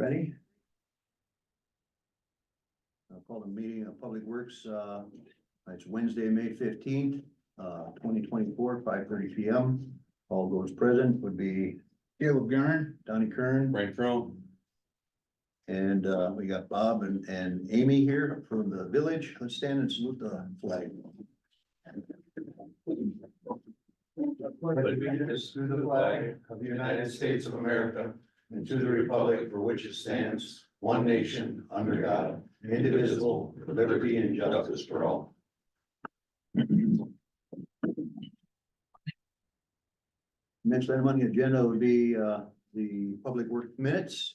ready. I'll call the meeting of Public Works, it's Wednesday, May 15th, 2024, 5:30 PM. All those present would be Caleb Garn, Donnie Kern, Frank Crow. and we got Bob and Amy here from the village. Let's stand and salute the flag. Allegiance to the flag of the United States of America and to the republic for which it stands, one nation, under God, indivisible, with liberty and justice for all. Next item on the agenda would be the public work minutes.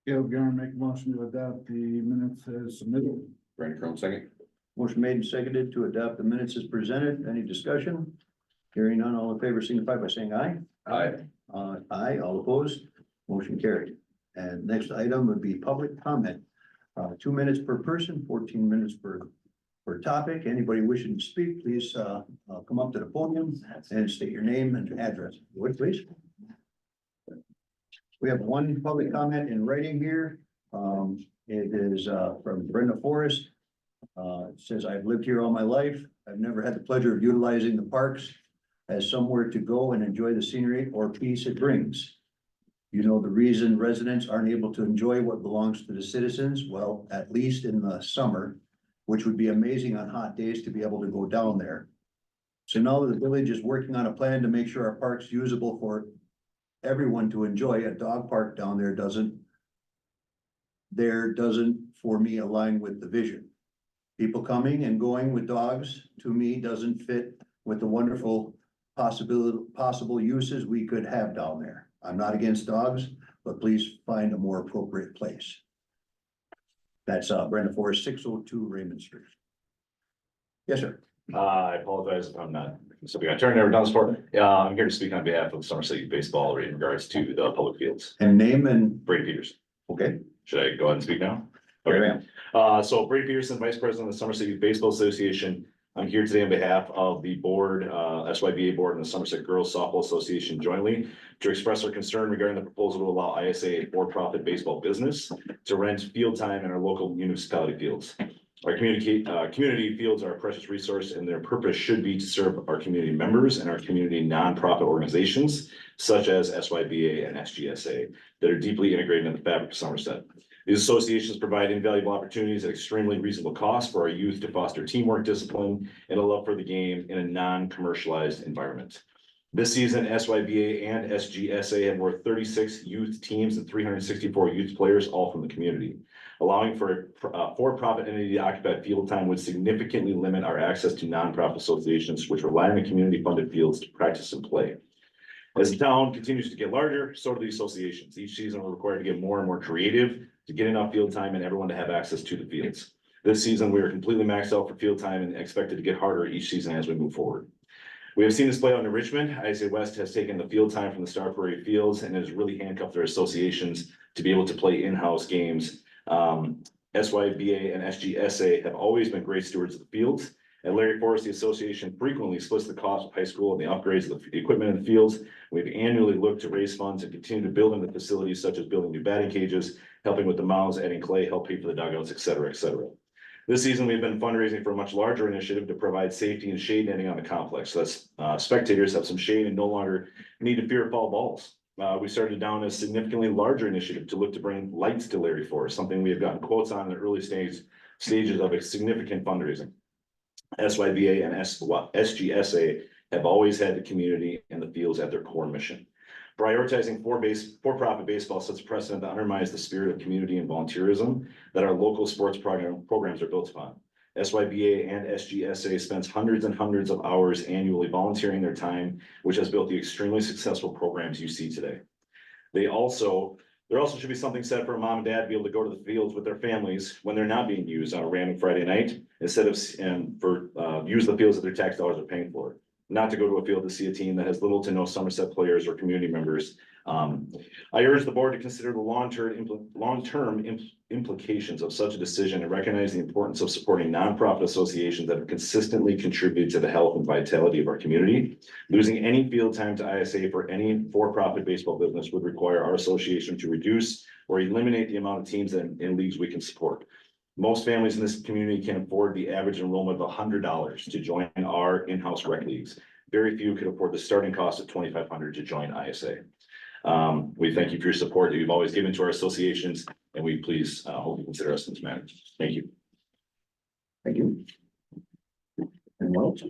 Caleb Garn make a motion to adopt the minutes as submitted. Frank Crow, second. Motion made and seconded to adopt the minutes as presented. Any discussion? Hearing none, all in favor signify by saying aye. Aye. Aye, all opposed, motion carried. And next item would be public comment. 2 minutes per person, 14 minutes per topic. Anybody wishing to speak, please come up to the podium and state your name and address. Would please. We have one public comment in writing here. It is from Brenda Forrest. It says, I've lived here all my life. I've never had the pleasure of utilizing the parks as somewhere to go and enjoy the scenery or peace it brings. You know, the reason residents aren't able to enjoy what belongs to the citizens, well, at least in the summer, which would be amazing on hot days to be able to go down there. So now the village is working on a plan to make sure our park's usable for everyone to enjoy. A dog park down there doesn't for me align with the vision. People coming and going with dogs, to me, doesn't fit with the wonderful possible uses we could have down there. I'm not against dogs, but please find a more appropriate place. That's Brenda Forrest, 602 Raymond Street. Yes, sir. I apologize if I'm not, something I turned never done this before. I'm here to speak on behalf of Somerset Youth Baseball in regards to the public fields. And name and, Brady Peters. okay. Should I go ahead and speak now? Okay, ma'am. So Brady Peterson, Vice President of the Somerset Youth Baseball Association. I'm here today on behalf of the board, SYBA board and the Somerset Girls Softball Association jointly to express our concern regarding the proposal to allow ISA, a for-profit baseball business, to rent field time in our local municipality fields. Our community fields are a precious resource, and their purpose should be to serve our community members and our community nonprofit organizations such as SYBA and SGSA that are deeply integrated in the fabric of Somerset. These associations provide invaluable opportunities at extremely reasonable cost for our youth to foster teamwork, discipline, and a love for the game in a non-commercialized environment. This season, SYBA and SGSA have more 36 youth teams and 364 youth players, all from the community. Allowing for a for-profit entity to occupy field time would significantly limit our access to nonprofit associations, which rely on the community-funded fields to practice and play. As the town continues to get larger, so do the associations. Each season, we're required to get more and more creative to get enough field time and everyone to have access to the fields. This season, we are completely maxed out for field time and expected to get harder each season as we move forward. We have seen this play out in Richmond. ISA West has taken the field time from the Star Prairie fields and has really handcuffed their associations to be able to play in-house games. SYBA and SGSA have always been great stewards of the fields. At Larry Forrest, the association frequently splits the cost of high school and the upgrades of the equipment in the fields. We've annually looked to raise funds and continue to build into facilities such as building new batting cages, helping with the mounds, adding clay, help pay for the dugouts, et cetera, et cetera. This season, we've been fundraising for a much larger initiative to provide safety and shade netting on the complex. That's spectators have some shade and no longer need to fear foul balls. We started down a significantly larger initiative to look to bring lights to Larry Forrest, something we have gotten quotes on in the early stages of a significant fundraising. SYBA and SGSA have always had the community and the fields at their core mission. Prioritizing for-profit baseball sets a precedent that undermines the spirit of community and volunteerism that our local sports programs are built upon. SYBA and SGSA spends hundreds and hundreds of hours annually volunteering their time, which has built the extremely successful programs you see today. There also should be something said for a mom and dad to be able to go to the fields with their families when they're not being used on a random Friday night, instead of use the fields that their tax dollars are paying for. Not to go to a field to see a team that has little to no Somerset players or community members I urge the board to consider the long-term implications of such a decision and recognize the importance of supporting nonprofit associations that have consistently contributed to the health and vitality of our community. Losing any field time to ISA for any for-profit baseball business would require our association to reduce or eliminate the amount of teams and leagues we can support. Most families in this community can afford the average enrollment of $100 to join our in-house rec leagues. Very few could afford the starting cost of $2,500 to join ISA. We thank you for your support that you've always given to our associations, and we please hope you consider us in this matter. Thank you. Thank you. Anyone else?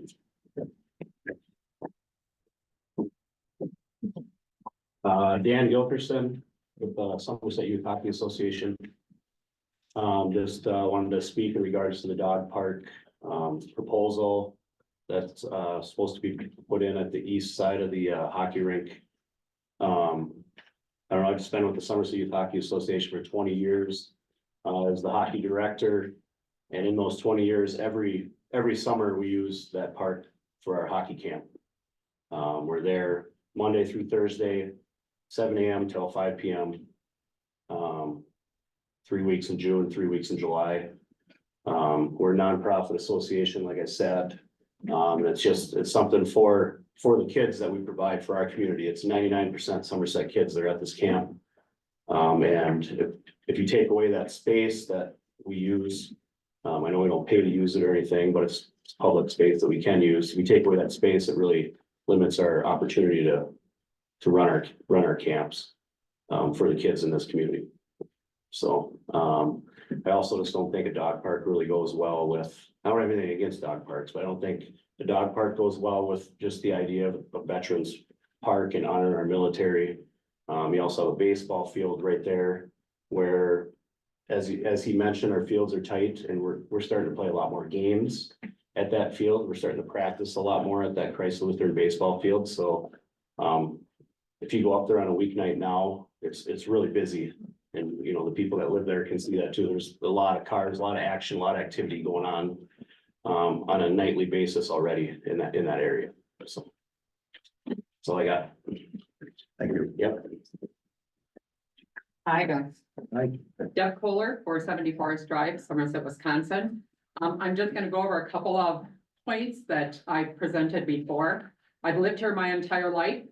Dan Gilkerson with the Somerset Youth Hockey Association. Just wanted to speak in regards to the dog park proposal that's supposed to be put in at the east side of the hockey rink. I don't know, I've just been with the Somerset Youth Hockey Association for 20 years as the hockey director. And in those 20 years, every summer we use that park for our hockey camp. We're there Monday through Thursday, 7 a.m. till 5 p.m. 3 weeks in June, 3 weeks in July. We're a nonprofit association, like I said. It's something for the kids that we provide for our community. It's 99% Somerset kids that are at this camp. And if you take away that space that we use, I know we don't pay to use it or anything, but it's public space that we can use. If we take away that space, it really limits our opportunity to run our camps for the kids in this community. So I also just don't think a dog park really goes well with, I don't have anything against dog parks, but I don't think the dog park goes well with just the idea of a veterans park and honor our military. We also have a baseball field right there where, as he mentioned, our fields are tight and we're starting to play a lot more games at that field. We're starting to practice a lot more at that Christ Lutheran baseball field. So if you go up there on a weeknight now, it's really busy. And, you know, the people that live there can see that too. There's a lot of cars, a lot of action, a lot of activity going on a nightly basis already in that area. So that's all I got. Thank you. Yep. Hi, guys. Hi. Deb Kohler, 470 Forest Drive, Somerset, Wisconsin. I'm just gonna go over a couple of points that I presented before. I've lived here my entire life,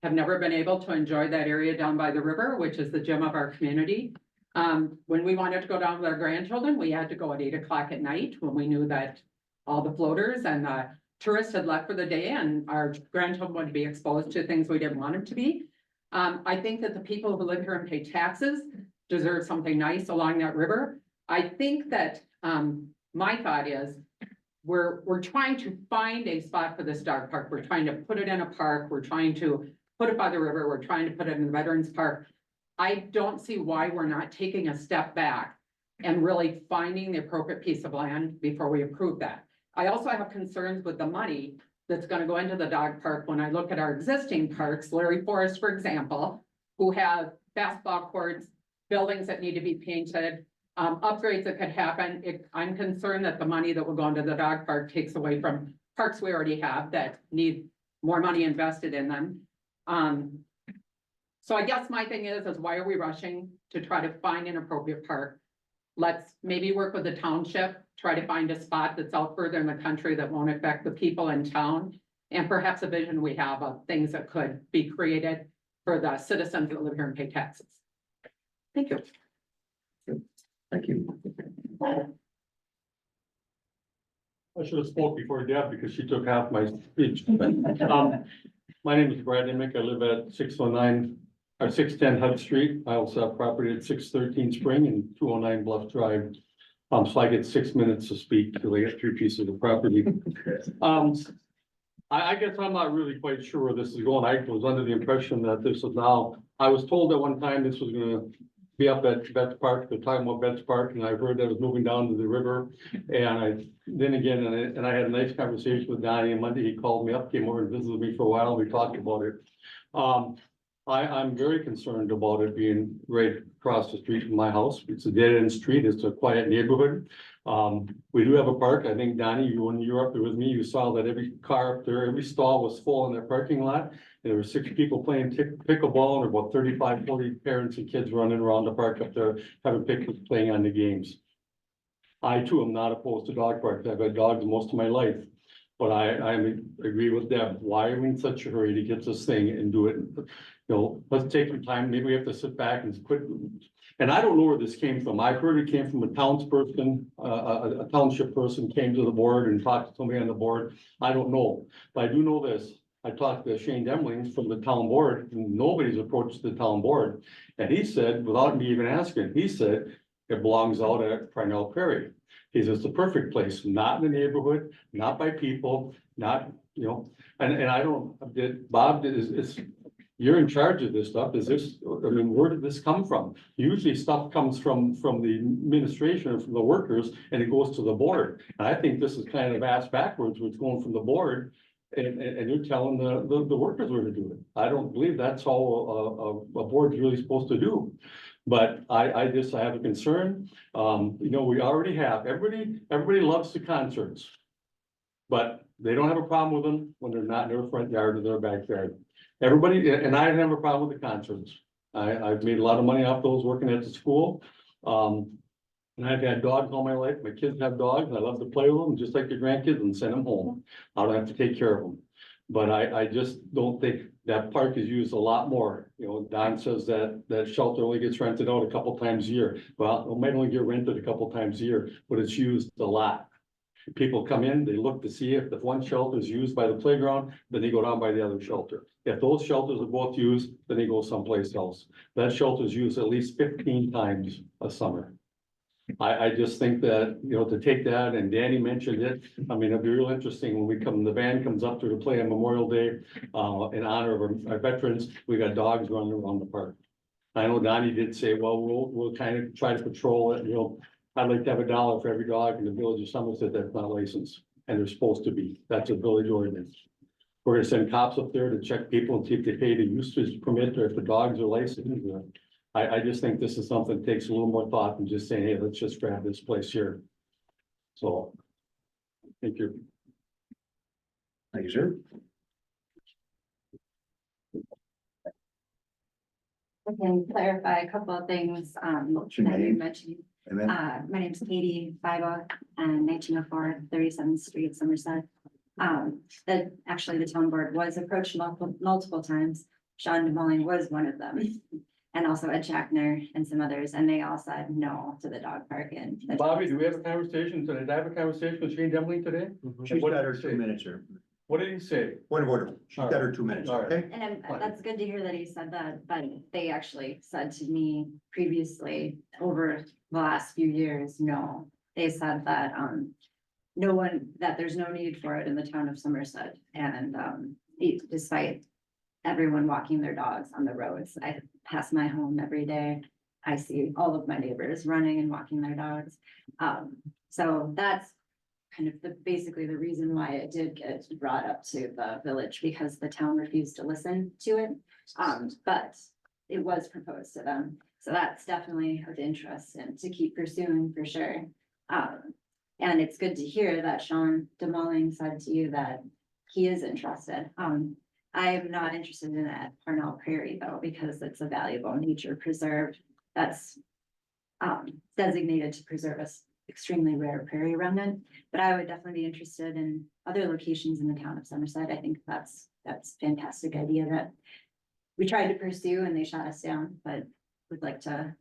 have never been able to enjoy that area down by the river, which is the gym of our community. When we wanted to go down with our grandchildren, we had to go at 8 o'clock at night when we knew that all the floaters and the tourists had left for the day and our grandchildren would be exposed to things we didn't want them to be. I think that the people who live here and pay taxes deserve something nice along that river. I think that, my thought is, we're trying to find a spot for this dog park. We're trying to put it in a park. We're trying to put it by the river. We're trying to put it in the Veterans Park. I don't see why we're not taking a step back and really finding the appropriate piece of land before we approve that. I also have concerns with the money that's gonna go into the dog park. When I look at our existing parks, Larry Forest, for example, who have basketball courts, buildings that need to be painted, upgrades that could happen. I'm concerned that the money that will go into the dog park takes away from parks we already have that need more money invested in them. So I guess my thing is why are we rushing to try to find an appropriate park? Let's maybe work with the township, try to find a spot that's out further in the country that won't affect the people in town. And perhaps a vision we have of things that could be created for the citizens that live here and pay taxes. Thank you. Thank you. I should have spoke before Deb because she took half my speech. My name is Brad Emick. I live at 609 or 610 Hut Street. I also have property at 613 Spring and 209 Bluff Drive. So I get 6 minutes to speak because I get 3 pieces of property. I guess I'm not really quite sure where this is going. I was under the impression that this was now, I was told at one time this was gonna be up at Betts Park, they're talking about Betts Park, and I've heard that it was moving down to the river. And I had a nice conversation with Donnie, and Monday he called me up, came over and visited me for a while, and we talked about it. I'm very concerned about it being right across the street from my house. It's a dead end street. It's a quiet neighborhood. We do have a park. I think Donnie, when you were up there with me, you saw that every car up there, every stall was full in their parking lot. And there were 6 people playing pickleball and about 35, 40 parents and kids running around the park up there, having picnics, playing on the games. I too am not opposed to dog parks. I've had dogs most of my life. But I agree with Deb. Why are we in such a hurry to get this thing and do it? You know, let's take some time. Maybe we have to sit back and quit. And I don't know where this came from. I heard it came from a townsperson, a township person came to the board and talked to somebody on the board. I don't know, but I do know this. I talked to Shane Demling from the town board, and nobody's approached the town board. And he said, without me even asking, he said, it belongs out at Parnell Prairie. He says, it's the perfect place, not in the neighborhood, not by people, not, you know, and I don't, Bob, you're in charge of this stuff. Is this, I mean, where did this come from? Usually stuff comes from the administration or from the workers and it goes to the board. And I think this is kind of ass backwards, where it's going from the board and you're telling the workers where to do it. I don't believe that's all a board's really supposed to do. But I have a concern. You know, we already have, everybody loves the concerts. But they don't have a problem with them when they're not in their front yard or their backyard. Everybody, and I have a problem with the concerts. I've made a lot of money off those working at the school. And I've had dogs all my life. My kids have dogs. I love to play with them, just like your grandkids, and send them home. I don't have to take care of them. But I just don't think that park is used a lot more. You know, Don says that shelter only gets rented out a couple times a year. Well, it might only get rented a couple times a year, but it's used a lot. People come in, they look to see if the one shelter is used by the playground, then they go down by the other shelter. If those shelters are both used, then they go someplace else. That shelter is used at least 15 times a summer. I just think that, you know, to take that, and Danny mentioned it, I mean, it'll be real interesting when the band comes up there to play on Memorial Day, in honor of our veterans, we got dogs running around the park. I know Donnie did say, well, we'll kind of try to patrol it, you know, I'd like to have $1 for every dog in the village of Somerset that's not licensed, and they're supposed to be. That's a village ordinance. We're gonna send cops up there to check people and see if they paid a usage permit or if the dogs are licensed. I just think this is something that takes a little more thought than just saying, hey, let's just grab this place here. So. Thank you. Thank you, sir. I can clarify a couple of things, What's your that you name? mentioned. Amen. My name's Katie Biba, and 1904 37th Street, Somerset. That actually the town board was approached multiple times. Sean DeMolling was one of them. And also Ed Schackner and some others, and they all said no to the dog park and. Bobby, do we have a conversation? Did I have a conversation with Shane Demling today? She's What got did her he 2 say? minutes, sir. What did he say? Point of order. She's All got right. her 2 minutes, All right. okay? And that's good to hear that he said that, but they actually said to me previously over the last few years, no. They said that, that there's no need for it in the town of Somerset, and, despite everyone walking their dogs on the roads. I pass my home every day. I see all of my neighbors running and walking their dogs. So that's kind of basically the reason why it did get brought up to the village, because the town refused to listen to it. But it was proposed to them. So that's definitely of interest and to keep pursuing for sure. And it's good to hear that Sean DeMolling said to you that he is interested. I am not interested in that Parnell Prairie though, because it's a valuable nature preserve that's designated to preserve a extremely rare prairie remnant. But I would definitely be interested in other locations in the town of Somerset. I think that's fantastic idea that we tried to pursue and they shot us down, but would like to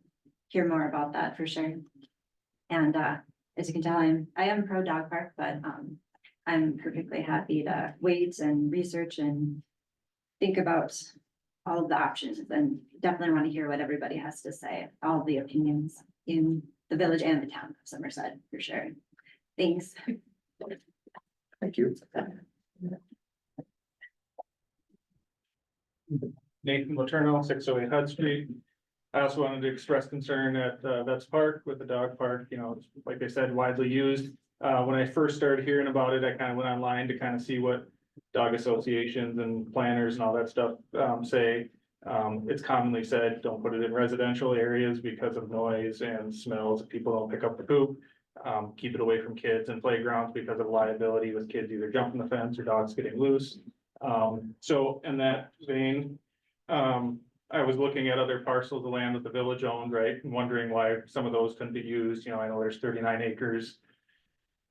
hear more about that for sure. And as you can tell, I am pro dog park, but I'm perfectly happy to wait and research and think about all of the options, and definitely want to hear what everybody has to say, all the opinions in the village and the town of Somerset, for sure. Thanks. Thank you. Nathan Laterno, 608 Hud Street. I also wanted to express concern at Vets Park with the dog park, you know, it's, like I said, widely used. When I first started hearing about it, I kind of went online to kind of see what dog associations and planners and all that stuff say. It's commonly said, don't put it in residential areas because of noise and smells, if people don't pick up the poop. Keep it away from kids and playgrounds because of liability with kids either jumping the fence or dogs getting loose. So in that vein, I was looking at other parcels of land that the village owned, right, and wondering why some of those couldn't be used. I know there's 39 acres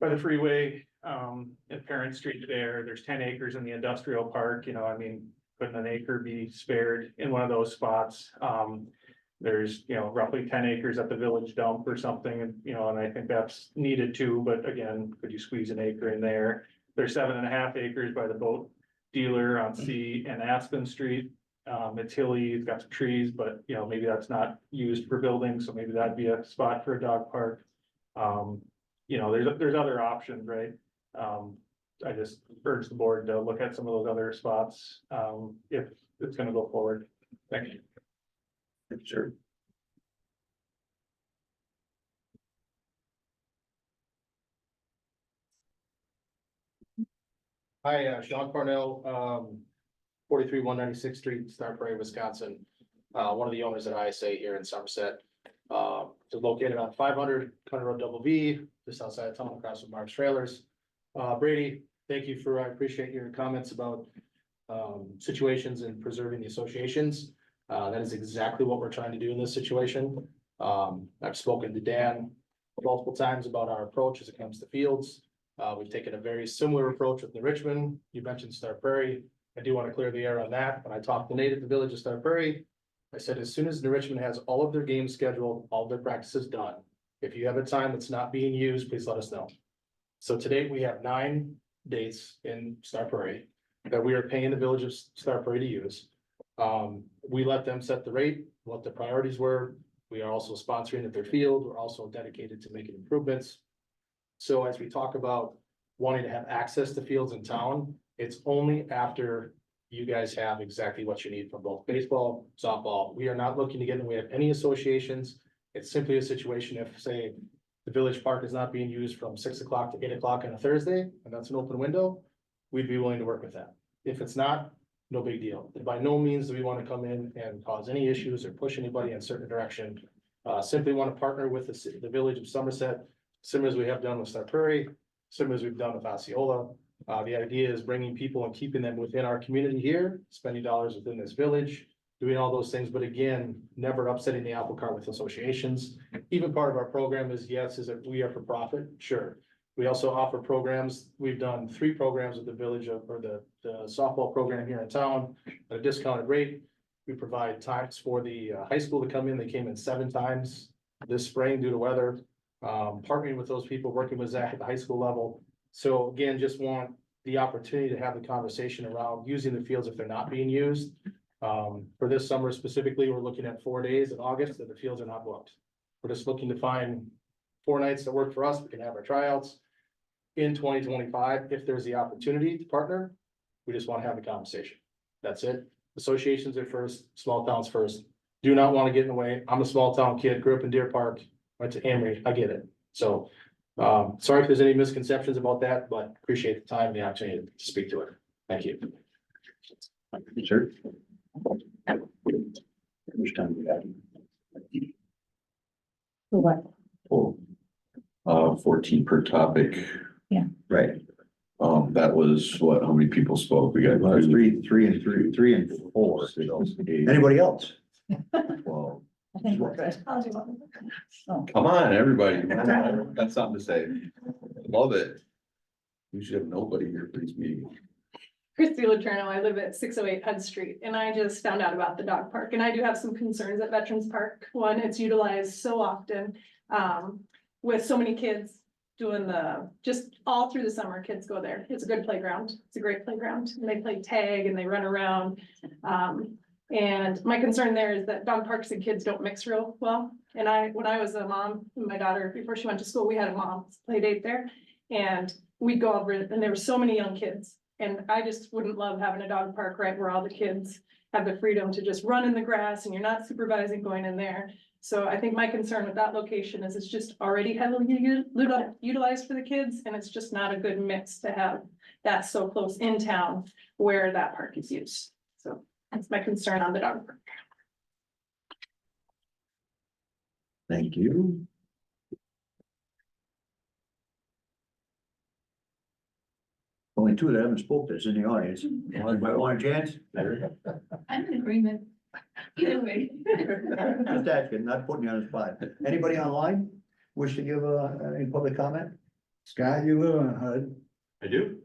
by the freeway, at Parent Street there's 10 acres in the industrial park, couldn't an acre be spared in one of those spots? There's, roughly 10 acres at the village dump or something, and I think that's needed too, but again, could you squeeze an acre in there? There's 7.5 acres by the boat dealer on C and Aspen Street. It's hilly, it's got some trees, but maybe that's not used for building, so maybe that'd be a spot for a dog park. There's other options, right? I just urge the board to look at some of those other spots, if it's gonna go forward. Thank you. Sure. Hi, Sean Cornell, 43-196th Street, Star Prairie, Wisconsin. One of the owners at ISA here in Somerset. It's located on 500 County Road Double V, just outside of town across from Mark's Trailers. Brady, thank you I appreciate your comments about situations and preserving the associations. That is exactly what we're trying to do in this situation. I've spoken to Dan multiple times about our approach as it comes to fields. We've taken a very similar approach with New Richmond. You mentioned Star Prairie. I do want to clear the air on that. When I talked to Nate at the Village of Star Prairie, I said, as soon as New Richmond has all of their games scheduled, all of their practices done, if you have a time that's not being used, please let us know. So today we have 9 dates in Star Prairie that we are paying the Village of Star Prairie to use. We let them set the rate, what the priorities were. We are also sponsoring at their field. We're also dedicated to making improvements. So as we talk about wanting to have access to fields in town, it's only after you guys have exactly what you need from both baseball, softball. We are not looking to get in the way of any associations. It's simply a situation if, say, the village park is not being used from 6 o'clock to 8 o'clock on a Thursday, and that's an open window, we'd be willing to work with that. If it's not, no big deal. By no means do we want to come in and cause any issues or push anybody in a certain direction. Simply want to partner with the Village of Somerset, similar as we have done with Star Prairie, similar as we've done with Osceola. The idea is bringing people and keeping them within our community here, spending dollars within this village, doing all those things, but again, never upsetting the apple cart with associations. Even part of our program is that we are for profit, sure. We also offer programs. We've done 3 programs with the village or the softball program here in town at a discounted rate. We provide times for the high school to come in. They came in 7 times this spring due to weather. Partnering with those people, working with Zach at the high school level. So again, just want the opportunity to have the conversation around using the fields if they're not being used. For this summer specifically, we're looking at 4 days in August that the fields are not booked. We're just looking to find 4 nights that work for us. We can have our tryouts in 2025. If there's the opportunity to partner, we just want to have the conversation. That's it. Associations are first, small towns first. Do not want to get in the way. I'm a small town kid, grew up in Deer Park, went to Emory. I get it. So sorry if there's any misconceptions about that, but appreciate the time and the opportunity to speak to it. Thank you. Sure. How much time do we have? What? Oh, 14 per topic. Right. That was what, how many people spoke? We got Well, it's 3 and 4. Anybody else? Well, I think we're good. I'll do one. come on, everybody. Got something to say. Love it. We should have nobody here for these meetings. Christy Letourneau, I live at 608 Hud Street, and I just found out about the dog park, and I do have some concerns at Veterans Park. One, it's utilized so often, with so many kids doing just all through the summer, kids go there. It's a good playground. It's a great playground, and they play tag and they run around. And my concern there is that dog parks and kids don't mix real well. And when I was a mom, my daughter, before she went to school, we had a mom's play date there, and we'd go over it, and there were so many young kids. And I just wouldn't love having a dog park right where all the kids have the freedom to just run in the grass and you're not supervising going in there. So I think my concern with that location is it's just already heavily utilized for the kids, and it's just not a good mix to have that so close in town where that park is used. So That's my concern on the dog park. Thank you. Only two that haven't spoke that's in the audience. Anybody want a chance? I'm in agreement. Either way. Just asking, not putting you on the spot. Anybody online wish to give any public comment? Scott, you live on HUD. I do.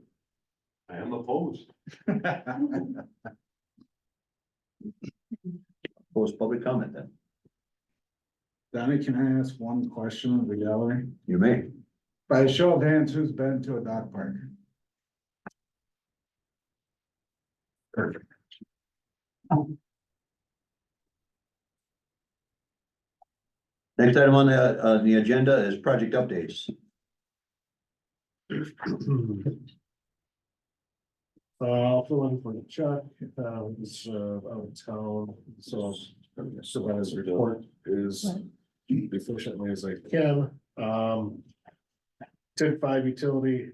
I am opposed. Post public comment then. Donnie, can I ask one question of the gallery? You may. By a show of hands, who's been to a dog park? Perfect. Next item on the agenda is project updates. I'll fill in for Chuck, he's out of town, so his report is efficiently as I can. TID 5 utility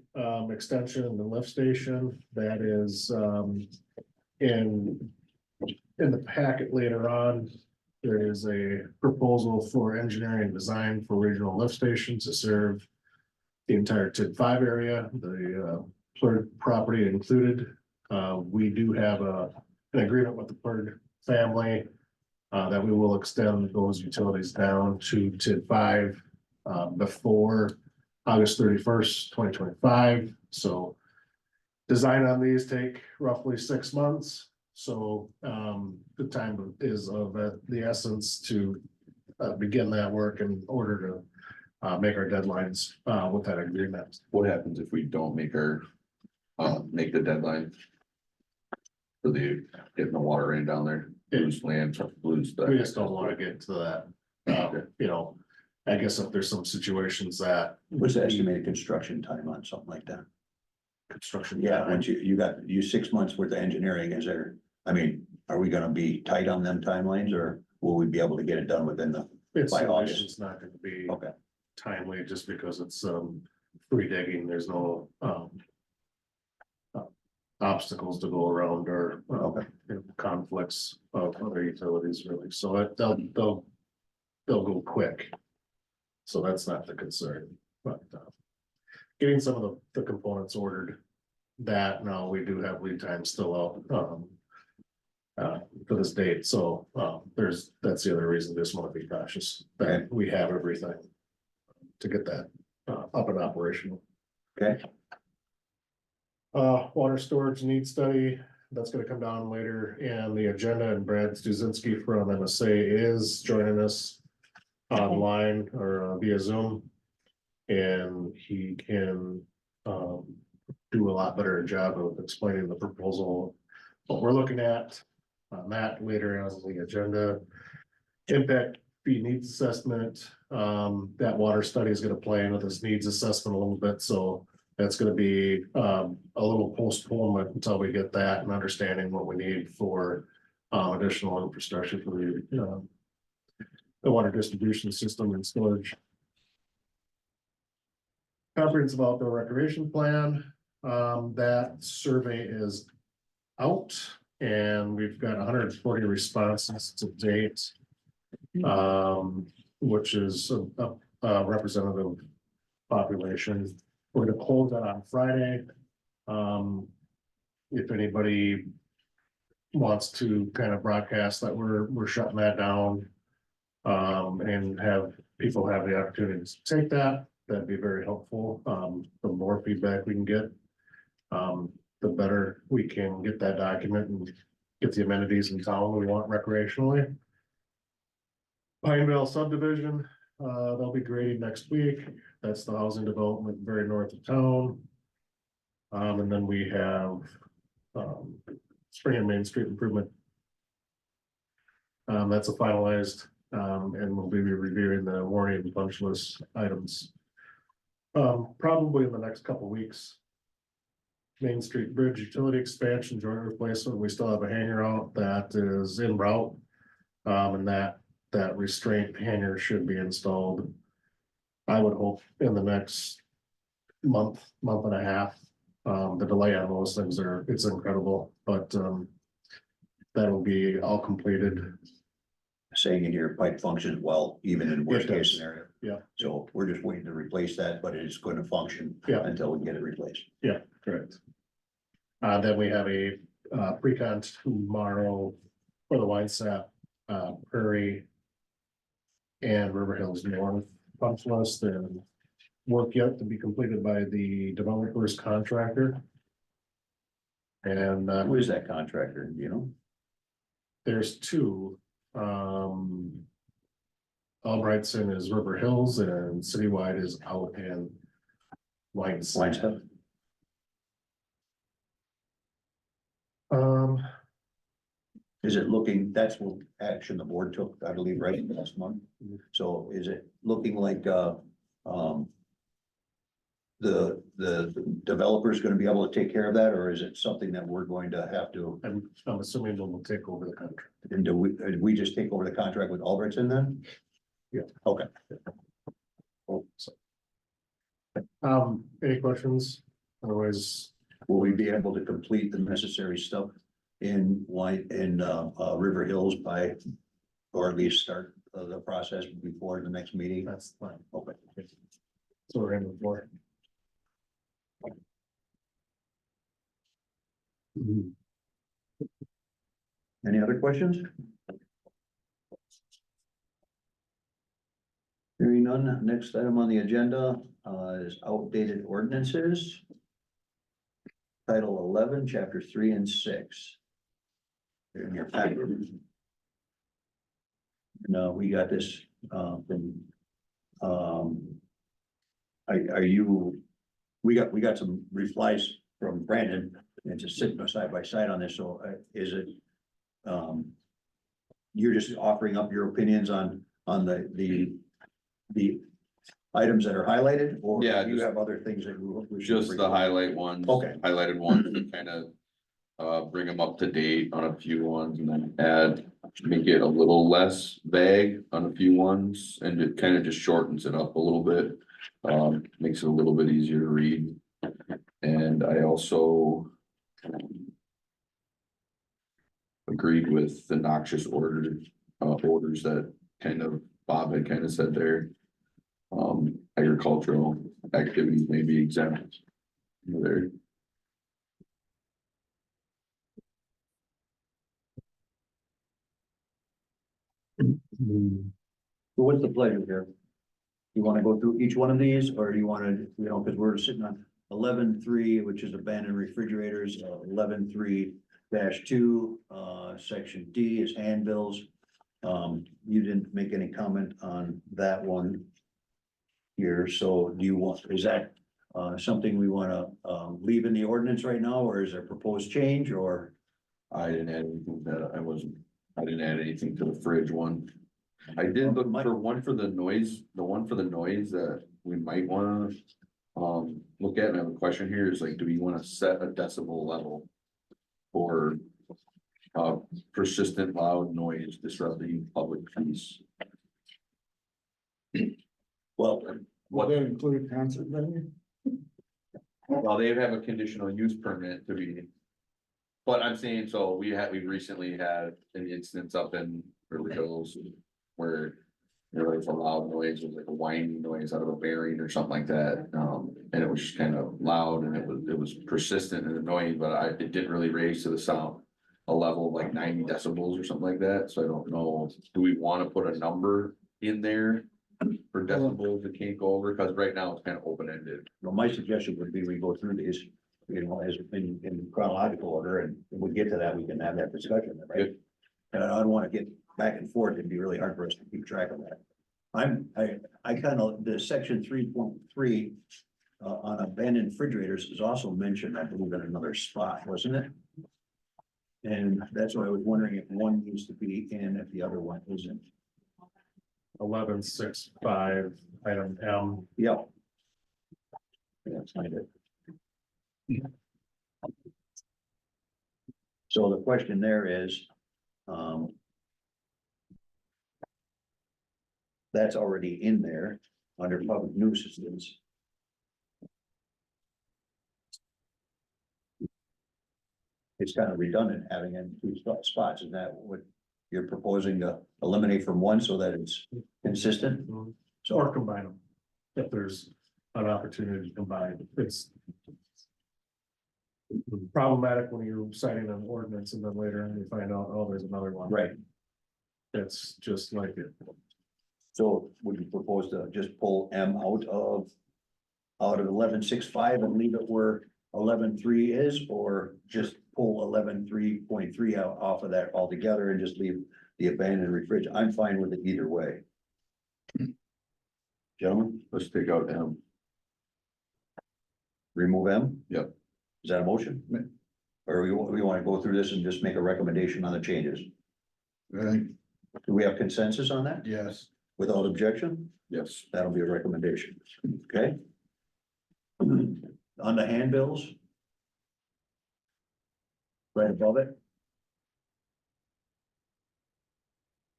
extension in the lift station, that is in the packet later on. There is a proposal for engineering design for regional lift station to serve the entire TID 5 area, the Plurd property included. We do have an agreement with the Plurd family that we will extend those utilities down to TID 5 before August 31st, 2025. So design on these take roughly 6 months. So the time is of the essence to begin that work in order to make our deadlines with that agreement. What happens if we don't make make the deadline? For the, getting the water in down there, lose land, lose. We just don't want to get to that, you know, I guess if there's some situations that. What's the estimated construction time on something like that? Construction. Yeah, once you got 6 months worth of engineering, is there, I mean, are we gonna be tight on them timelines or will we be able to get it done within the? It's by August? it's not gonna be Okay, timely just because it's free digging, there's no obstacles to go around or Okay. conflicts of other utilities really, so they'll go quick. So that's not the concern, but getting some of the components ordered, that now we do have lead time still out for this date, so that's the other reason, just want to be cautious that we have everything to get that up and operational. okay, Water storage need study, that's gonna come down later in the agenda, and Brad Stuzinski from MSA is joining us online or via Zoom. And he can do a lot better job of explaining the proposal, what we're looking at on that later on the agenda. Impact fee needs assessment, that water study is gonna play into this needs assessment a little bit, so that's gonna be a little postponement until we get that and understanding what we need for additional infrastructure for the water distribution system and storage. Comprehensive outdoor recreation plan, that survey is out and we've got 140 responses to date. Which is a representative population. We're gonna close that on Friday. If anybody wants to kind of broadcast that we're shutting that down. And have people have the opportunity to take that, that'd be very helpful. The more feedback we can get, the better we can get that document and get the amenities in town we want recreationally. Pineville subdivision, they'll be grading next week. That's the housing development very north of town. And then we have Spring and Main Street improvement. That's a finalized, and we'll be reviewing the warning and punch list items. Probably in the next couple weeks. Main Street Bridge utility expansion, joint replacement, we still have a hanger out that is en route. And that restraint hanger should be installed. I would hope in the next month and a half. The delay on those things it's incredible, but that'll be all completed. Saying in here, pipe functions well, even in worst case does. scenario. Yeah. So we're just waiting to replace that, but it's gonna function. Yeah. Until we get it replaced. Yeah, correct. Then we have a pre-con tomorrow for the Winesap, Prairie. And River Hills North punch list and work yet to be completed by the developer's contractor. And Who is that contractor, you know? there's two, Albrightson is River Hills and Citywide is out in Winesap. Line stuff? Is it looking, that's what action the board took, I believe, right, last month? So is it looking like, the developer's gonna be able to take care of that, or is it something that we're going to have to, I'm assuming we'll take over the contract. and do we just take over the contract with Albertson then? Yeah. Okay. Any questions? Otherwise, Will we be able to complete the necessary stuff in River Hills by, or at least start the process before the next meeting? that's fine. Okay. So we're in before. Any other questions? Hearing none, next item on the agenda is outdated ordinances. Title 11, chapter 3 and 6. They're in your packet. No, we got this from are you, we got some replies from Brandon and just sitting side by side on this, so is it you're just offering up your opinions on the items that are highlighted, or Yeah, do you just- have other things that we should? Just the highlight ones. Okay. Highlighted ones, kind of bring them up to date on a few ones and then add, make it a little less vague on a few ones, and it kind of just shortens it up a little bit. Makes it a little bit easier to read. And I also agreed with the noxious orders that kind of Bob had kind of said there. Agricultural activities may be exempt there. What's the pleasure here? You wanna go through each one of these, or do you wanna, cause we're sitting on 11.3, which is abandoned refrigerators, 11.3-2, section D is handbills. You didn't make any comment on that one here, so do you want, is that something we wanna leave in the ordinance right now, or is there proposed change, or? I didn't add anything that I didn't add anything to the fridge one. I did look for one for the noise, the one for the noise that we might wanna. Look at, and I have a question here, is like, do we wanna set a decibel level? For persistent loud noise disrupting public peace? Well, Will that include concert venue? Well, they have a conditional use permit to be. But I'm saying, so we recently had an instance up in River Hills where. There was a loud noise, it was like a whining noise out of a bearing or something like that, and it was just kind of loud and it was persistent and annoying, but it didn't really raise to the sound. A level of like 90 decibels or something like that, so I don't know, do we want to put a number in there? For decibels that can't go over, because right now it's kind of open-ended. well, my suggestion would be we go through these, as in chronological order, and if we get to that, we can have that discussion, right? Good. And I don't wanna get back and forth, it'd be really hard for us to keep track of that. I kind of, the section 3.3 on abandoned refrigerators is also mentioned, I believe, in another spot, wasn't it? And that's why I was wondering if one needs to be in, if the other one isn't. 11.6.5, item M. Yeah. Yeah, that's kind of it. So the question there is, that's already in there under public nuisances. it's kind of redundant having in two spots. Is that what you're proposing to eliminate from one so that it's consistent? Or combine them, if there's an opportunity to combine, it's problematic when you're citing an ordinance and then later on you find out, oh, there's another one. Right. That's just like it. So would you propose to just pull M out of 11.6.5 and leave it where 11.3 is, or just pull 11.3.3 out off of that altogether and just leave the abandoned refrigerator? I'm fine with it either way. Gentlemen, Let's take out M. remove M? Yep. Is that a motion? Or we want to go through this and just make a recommendation on the changes? I think, Do we have consensus on that? yes, Without objection? Yes. That'll be a recommendation, okay? On the handbills. Right above it.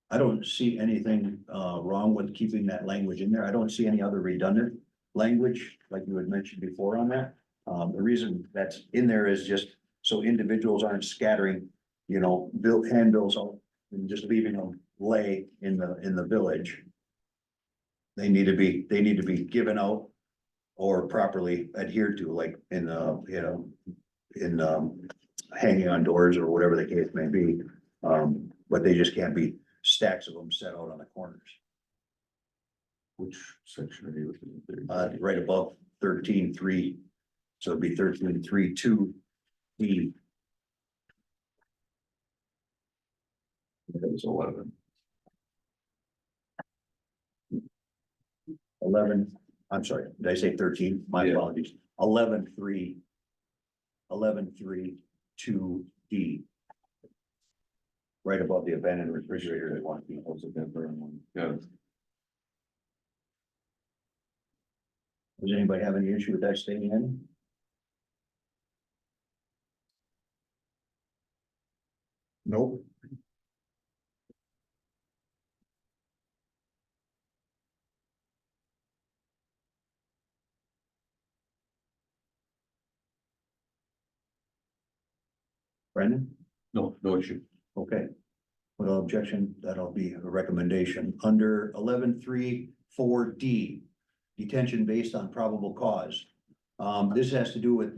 I don't see anything wrong with keeping that language in there. I don't see any other redundant language, like you had mentioned before on that. The reason that's in there is just so individuals aren't scattering, you know, handbills out and just leaving them lay in the village. They need to be given out or properly adhered to, like in hanging on doors or whatever the case may be. But they just can't be stacks of them set out on the corners. Which section are you looking at? Right above 13.3. So it'd be 13.3.2 D. That was 11. 11, I'm sorry, did I say 13? My Yeah. apologies. 11.3. 11.3.2 D. Right above the abandoned refrigerator they want to be hosted in one. Yeah. Does anybody have any issue with that staying in? nope, Brendan? No, no issue. Okay. Without objection, that'll be a recommendation. Under 11.3.4 D, detention based on probable cause. This has to do with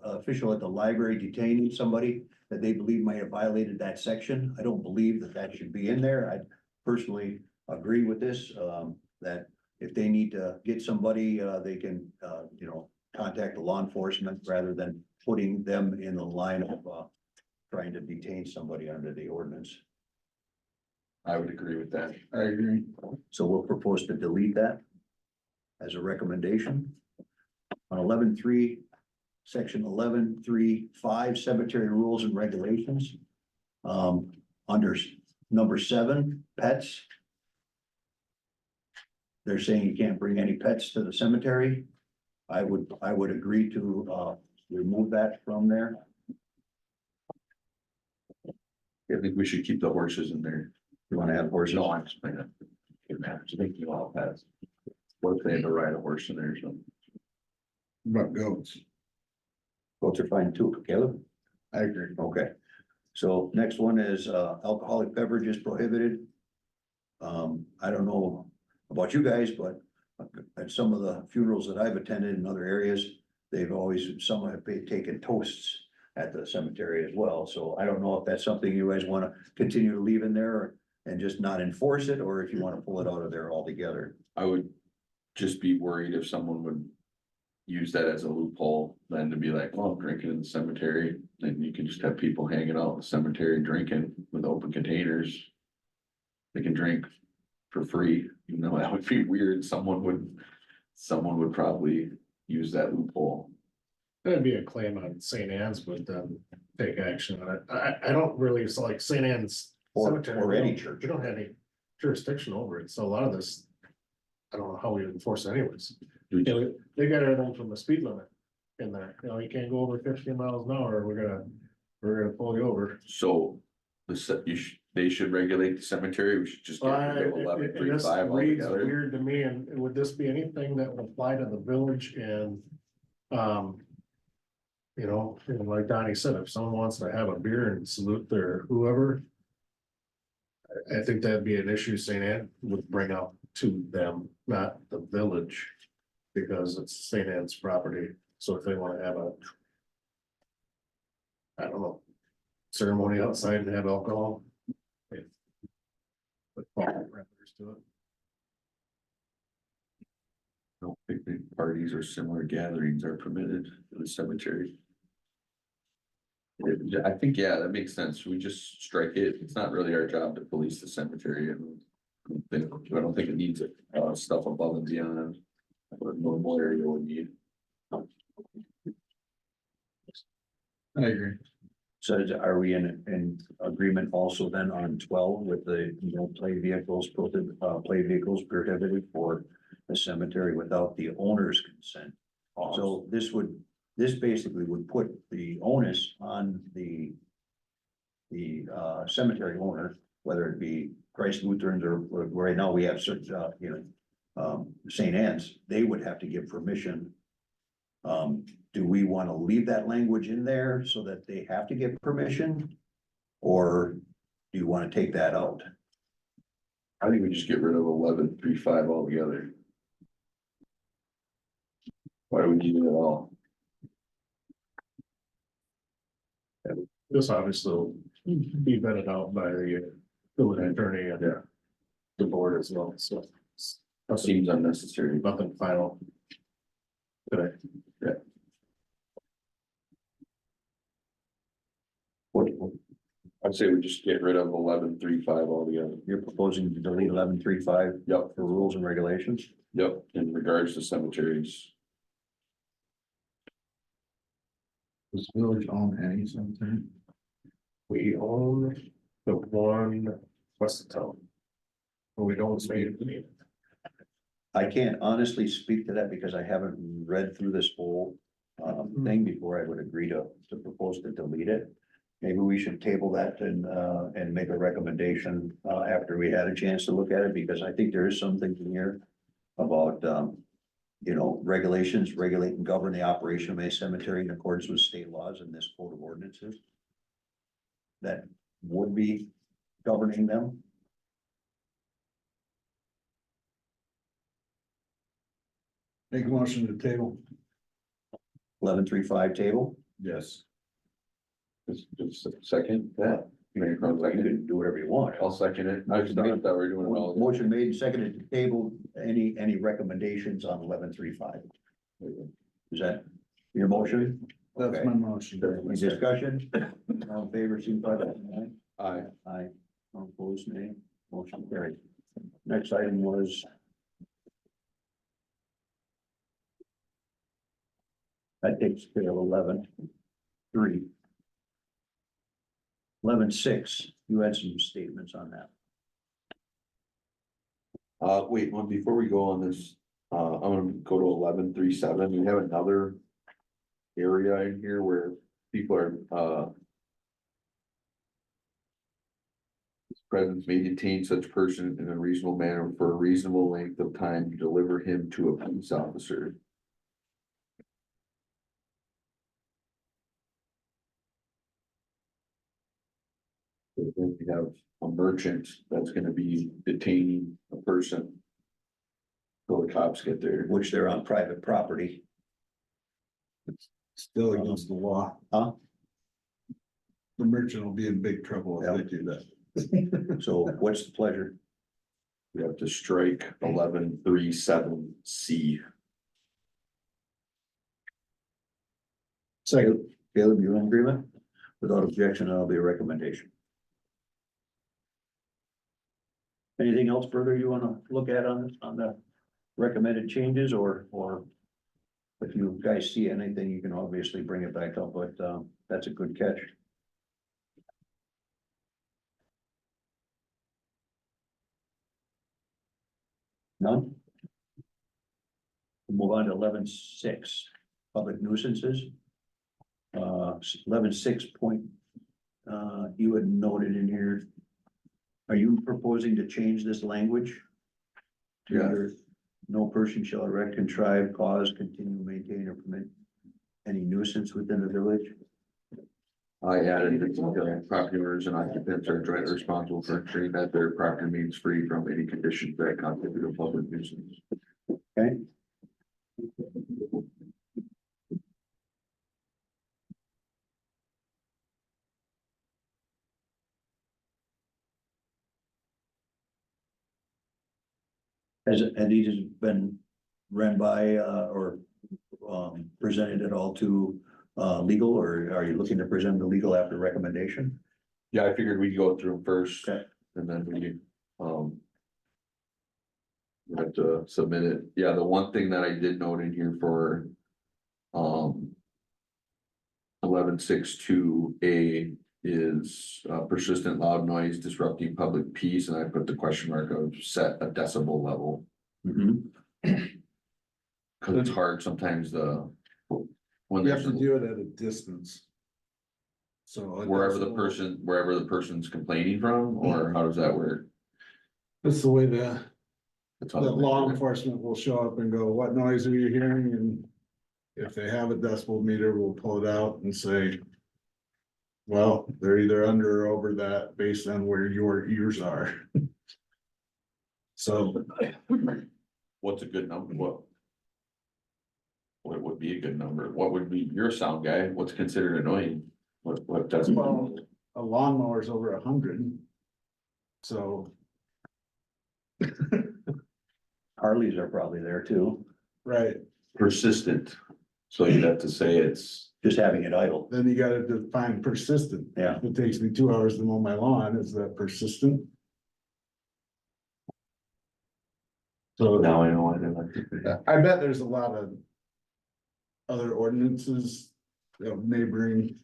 official at the library detaining somebody that they believe might have violated that section. I don't believe that should be in there. I personally agree with this, that if they need to get somebody, they can, contact the law enforcement rather than putting them in the line of, trying to detain somebody under the ordinance. I would agree with that. I agree. So we'll propose to delete that as a recommendation. On 11.3, section 11.3.5 cemetery rules and regulations. Under number 7, pets. They're saying you can't bring any pets to the cemetery. I would agree to remove that from there. I think we should keep the horses in there. You want to have horses? No, I'm just playing. Just thinking all pets. What if they had to ride a horse in there or something? But goats, Goats are fine too, Caleb? I agree. Okay, so next one is alcoholic beverages prohibited. I don't know about you guys, but at some of the funerals that I've attended in other areas, some have taken toasts at the cemetery as well. So I don't know if that's something you guys want to continue to leave in there and just not enforce it, or if you want to pull it out of there altogether. I would just be worried if someone would use that as a loophole, then to be like, well, I'm drinking in the cemetery, then you can just have people hanging out in the cemetery drinking with open containers. They can drink for free, even though that would be weird. Someone would probably use that loophole. That'd be a claim on St. Anne's would take action on it. I don't really, it's like St. Anne's Or Cemetery. any church. We don't have any jurisdiction over it, so a lot of this, I don't know how we enforce it anyways. We You know, they got everything from the speed limit in there, you can't go over 50 miles an hour, we're gonna pull you over. So they should regulate the cemetery. We should just get rid of 11.3.5 Reads altogether. weird to me, and would this be anything that would apply to the village and, you know, and like Donnie said, if someone wants to have a beer and salute their whoever. I think that'd be an issue St. Anne would bring up to them, not the village. Because it's St. Anne's property, so if they wanna have a. I don't know. Ceremony outside and have alcohol. But parameters to it. No picnic parties or similar gatherings are permitted in the cemetery. I think, yeah, that makes sense. We just strike it. It's not really our job to police the cemetery and. I don't think it needs stuff above and beyond what a normal area would need. I agree. So are we in agreement also then on 12 with the, you know, play vehicles prohibited for the cemetery without the owner's consent? So this basically would put the onus on the cemetery owner, whether it be Christ Lutherans or right now we have certain, St. Anne's, they would have to give permission. Do we want to leave that language in there so that they have to give permission? Or do you want to take that out? I think we just get rid of 11.3.5 altogether. Why do we need it at all? This obviously will be vetted out by the village attorney and the board as well, so. That seems unnecessary. Nothing final. Today. I'd say we just get rid of 11.3.5 altogether. You're proposing to delete 11.3.5 Yep, for rules and regulations? yep, in regards to cemeteries. Does the village own any cemetery? We own the one west of town. But we don't speak. I can't honestly speak to that because I haven't read through this whole thing before I would agree to propose to delete it. Maybe we should table that and make a recommendation after we had a chance to look at it, because I think there is something in here about you know, regulations, regulate and govern the operation of a cemetery in accordance with state laws and this code of ordinances. That would be governing them. Make a motion to table. 11.3.5 table. Yes. Just a second, that. Mayor Crowe, You second it. can do whatever you want. I'll second it. I just thought we were doing it all. Motion made, and seconded to table, any recommendations on 11.3.5? Is that your motion? That's Okay. my motion. Any discussion? All in favor, signify by saying Aye. aye. Aye. All opposed, nay. Motion carried. Next item was. That takes care of 11.3. 11.6, you had some statements on that. Wait, well, before we go on this, I'm gonna go to 11.3.7. We have another area in here where people are, presence may detain such person in a reasonable manner for a reasonable length of time to deliver him to a police officer. Then we have a merchant that's gonna be detaining a person. Till the cops get there. Which they're on private property. Still against the law. Huh? The merchant will be in big trouble if they do that. So what's the pleasure? We have to strike 11.3.7 C. Second. Caleb, you in agreement? Without objection, that'll be a recommendation. Anything else further you wanna look at on the recommended changes, or if you guys see anything, you can obviously bring it back up, but that's a good catch. None? We'll move on to 11.6, public nuisances. 11.6 point, you had noted in here. Are you proposing to change this language? To Yeah. your, no person shall erect, contrive, cause, continue, maintain, or permit any nuisance within the village? I added that property owners and occupants are jointly responsible for ensuring that their property remains free from any conditions that constitute a public nuisance. Okay. Has these been ran by, or, presented at all to, legal, or are you looking to present the legal after recommendation? Yeah, I figured we'd go through them first Okay. and then we have to submit it. Yeah, the one thing that I did note in here for 11.6.2 A is persistent loud noise disrupting public peace, and I put the question mark of set a decibel level. Cause it's hard sometimes when You have there's to do it at a distance. So. wherever the person's complaining from, or how does that work? That's the way the That's how the they law measure it. enforcement will show up and go, what noise are you hearing? And if they have a decibel meter, we'll pull it out and say, well, they're either under or over that based on where your ears are. So What's a good number? What would be a good number? What would be, you're a sound guy, what's considered annoying? What does? well, a lawnmower is over 100. So, Harleys are probably there too, right, Persistent, so you'd have to say it's, just having it idle. then you gotta define persistent. Yeah. If it takes me 2 hours to mow my lawn, is that persistent? So now I know I didn't like to. I bet there's a lot of other ordinances of neighboring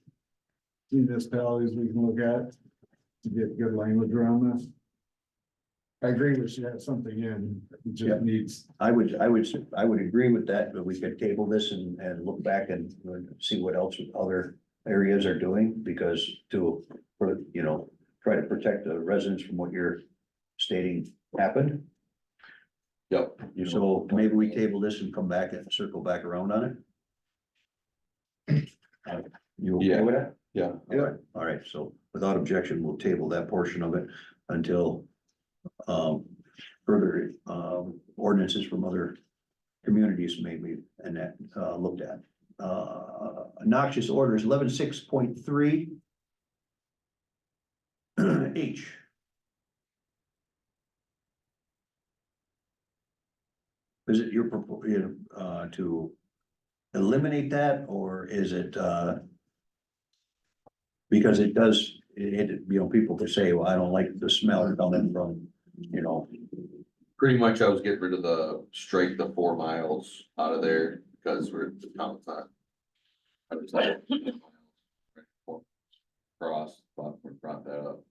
municipalities we can look at to get good language around this. I agree we should have something in, it Yeah. just needs, I would agree with that, but we could table this and look back and see what else other areas are doing, because try to protect the residents from what you're stating happened. Yep. So maybe we table this and come back and circle back around on it. You okay Yeah. with that? Yeah. All right, so without objection, we'll table that portion of it until further ordinances from other communities may be and that looked at. Noxious orders 11.6.3 H. Is it your to eliminate that, or is it because it does, people could say, well, I don't like the smell coming from, Pretty much I was getting rid of strike the 4 miles out of there, because the town's not. I was like. Cross, brought that up.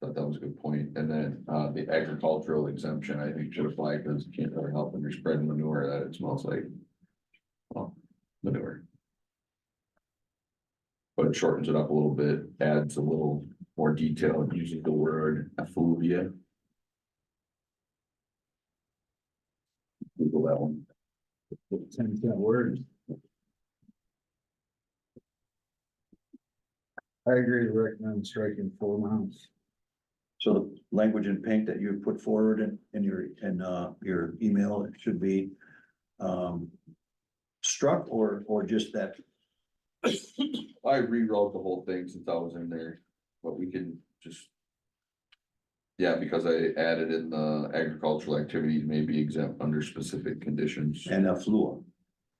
Thought that was a good point. And then the agricultural exemption, I think should apply, because you can't really help when you're spreading manure that it smells like. Well, manure. But it shortens it up a little bit, adds a little more detail using the word effluvia. Google that one. 10 words. I agree to recommend striking 4 miles. so the language in pink that you put forward in your email, it should be struck or just that. I rewrote the whole thing since I was in there, but we can just. Yeah, because I added in the agricultural activities may be exempt under specific conditions. And effluvia.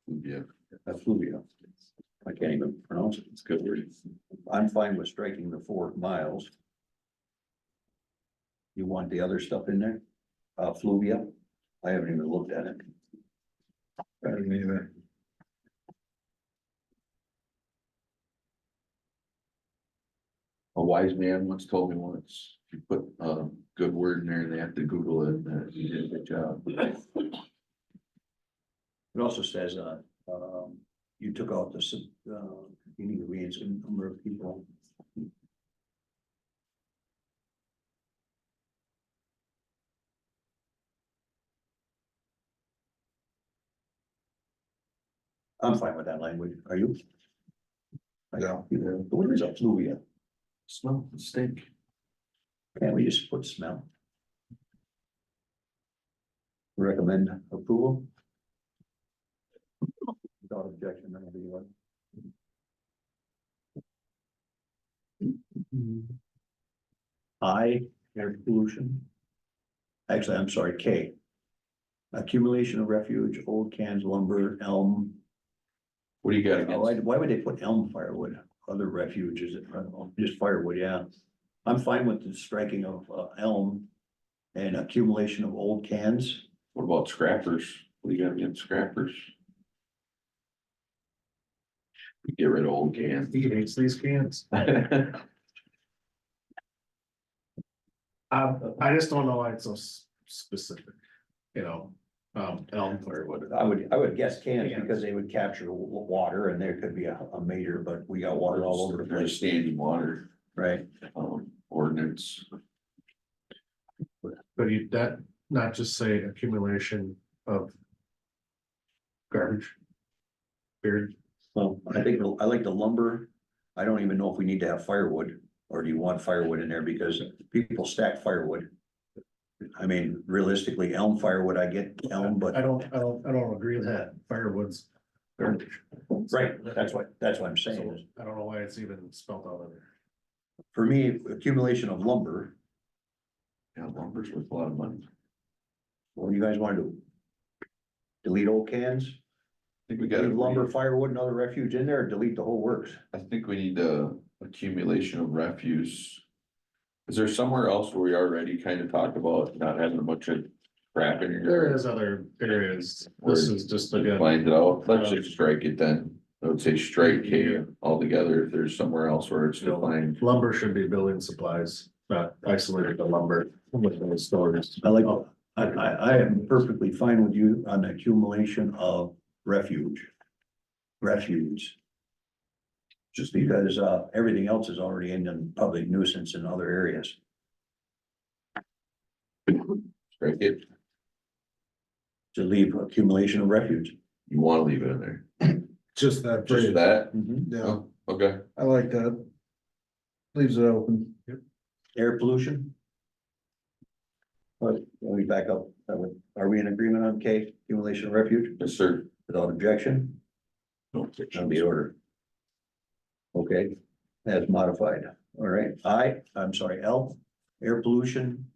Yeah, Effluvia. I can't even pronounce it. it's good word. I'm fine with striking the 4 miles. You want the other stuff in there? Fluvia? I haven't even looked at it. I don't either. A wise man once told me once, if you put a good word in there and they have to Google it, you did a good job. It also says, you took out the, you need to read a number of people. I'm fine with that language, are you? Yeah. What is effluvia? Smell, stink. Can't we just put smell? Recommend approval? Without objection, that'll be one. I, air pollution. Actually, I'm sorry, K. Accumulation of refuge, old cans, lumber, elm. What do you got Oh, against? why would they put elm firewood, other refuges, just firewood, yeah. I'm fine with the striking of elm. And accumulation of old cans. What about scrappers? What do you got against scrappers? Get rid of old cans. He hates these cans. I just don't know why it's so specific, you know, elm firewood. I would guess cans because they would capture water and there could be a major, but we got water all over the There's place, standing water, right? ordinance. But you, that, not just say accumulation of garbage. Period. Well, I think, I like the lumber. I don't even know if we need to have firewood, or do you want firewood in there because people stack firewood? I mean, realistically, elm firewood, I get elm, but, I don't agree with that. Firewood's garbage. right, that's what I'm saying. So is, I don't know why it's even spelled out in there. For me, accumulation of lumber, Yeah, lumber's worth a lot of money. what do you guys wanna do? Delete old cans? I think we got Leave lumber, firewood and other refuge in there, or delete the whole works? I think we need a accumulation of refuse. Is there somewhere else where we already kind of talked about not having a bunch of crap in your There yard? is other areas. This is just again, Find it out, let's just strike it then. I would say strike K altogether if there's somewhere else where it's defined. lumber should be building supplies, not isolated to lumber with those stores. I like, I am perfectly fine with you on the accumulation of refuge. Refuge. Just because, everything else is already in the public nuisance in other areas. Strike it, To leave accumulation of refuge. you wanna leave it in there, Just that. just phrase. that, Yeah, oh, okay. I like that. Leaves it open. Air pollution. But let me back up. Are we in agreement on K, accumulation of refuge Yes, sir. without objection? No That'll be order. Okay, as modified. All right, I'm sorry, L, air pollution.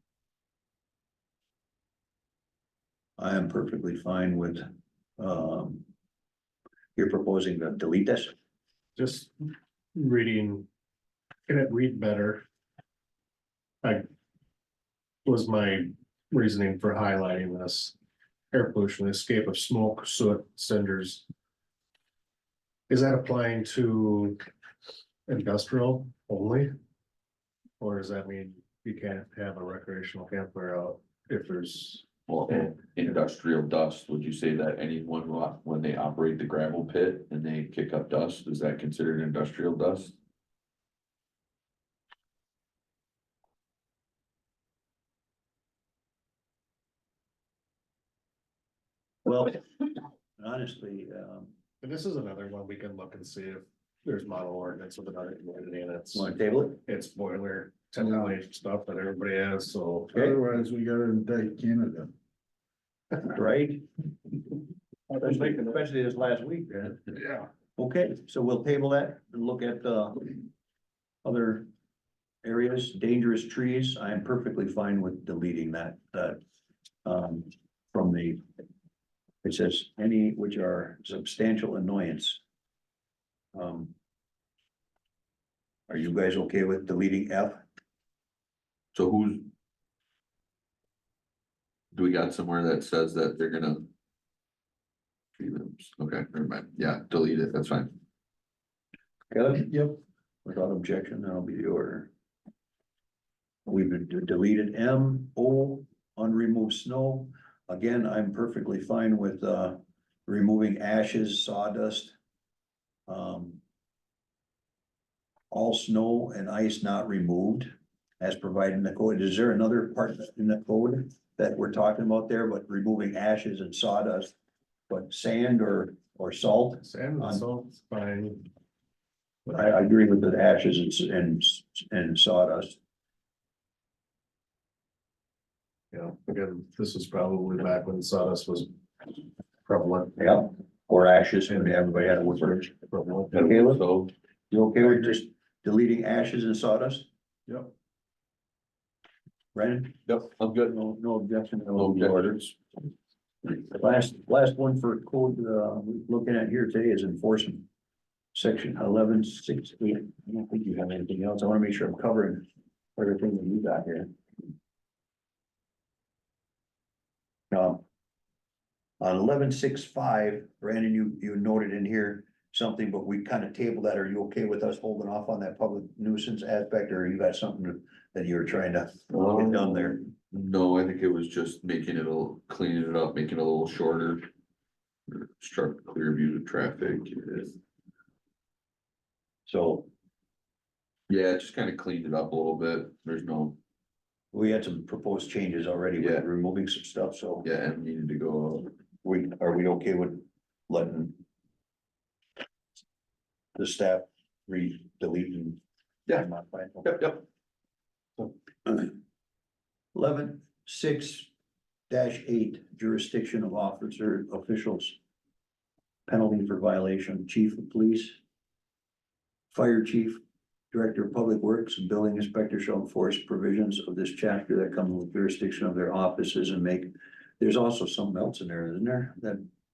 I am perfectly fine with, you're proposing to delete this? Just reading, can it read better? Was my reasoning for highlighting this. Air pollution, escape of smoke, soot, cinders. Is that applying to industrial only? Or does that mean you can't have a recreational campfire out if there's, Well, industrial dust, would you say that anyone when they operate the gravel pit and they kick up dust, is that considered industrial dust? Well, honestly, and this is another one we can look and see if there's model ordinance with another community and want to table it? it's boiler technology stuff that everybody has, so. Otherwise, we gotta indict Canada. Right? Especially this last week. Yeah. Okay, so we'll table that and look at other areas, dangerous trees. I am perfectly fine with deleting that, from the. It says any which are substantial annoyance. Are you guys okay with deleting F? So who's? Do we got somewhere that says that they're gonna? Okay, never mind, yeah, delete it, that's fine. Kevin, Yep. without objection, that'll be the order. We've deleted M, O, unremoved snow. Again, I'm perfectly fine with removing ashes, sawdust. All snow and ice not removed as provided in the code. Is there another part in the code that we're talking about there, but removing ashes and sawdust? But sand or or salt. Sand and salt's fine. I agree with the ashes and sawdust. You know, again, this was probably back when sawdust was prevalent. Yeah, or ashes, and everybody had a wood furnace. Prevalent. Caleb? So, You okay with just deleting ashes and sawdust? Yep. Brandon? yep, I'm good. No objection. No orders. Last one for code, we're looking at here today is enforcement. Section 11.6.8. I don't think you have anything else. I wanna make sure I'm covering everything that you got here. On 11.6.5, Brandon, you noted in here something, but we kind of tabled that. Are you okay with us holding off on that public nuisance aspect, or you got something that you were trying to get done there? No, I think it was just making it cleaning it up, making it a little shorter. Struck clear view to traffic. So Yeah, it just kind of cleaned it up a little bit. There's no, we had some proposed changes already with Yeah. removing some stuff, so yeah, it needed to go. are we okay with letting the staff delete and? Yeah. modify it? Yep, yep. 11.6-8 jurisdiction of officer officials. Penalty for violation, chief of police. Fire chief, director of public works, and building inspector shall enforce provisions of this chapter that come with jurisdiction of their offices and make. There's also something else in there, isn't there,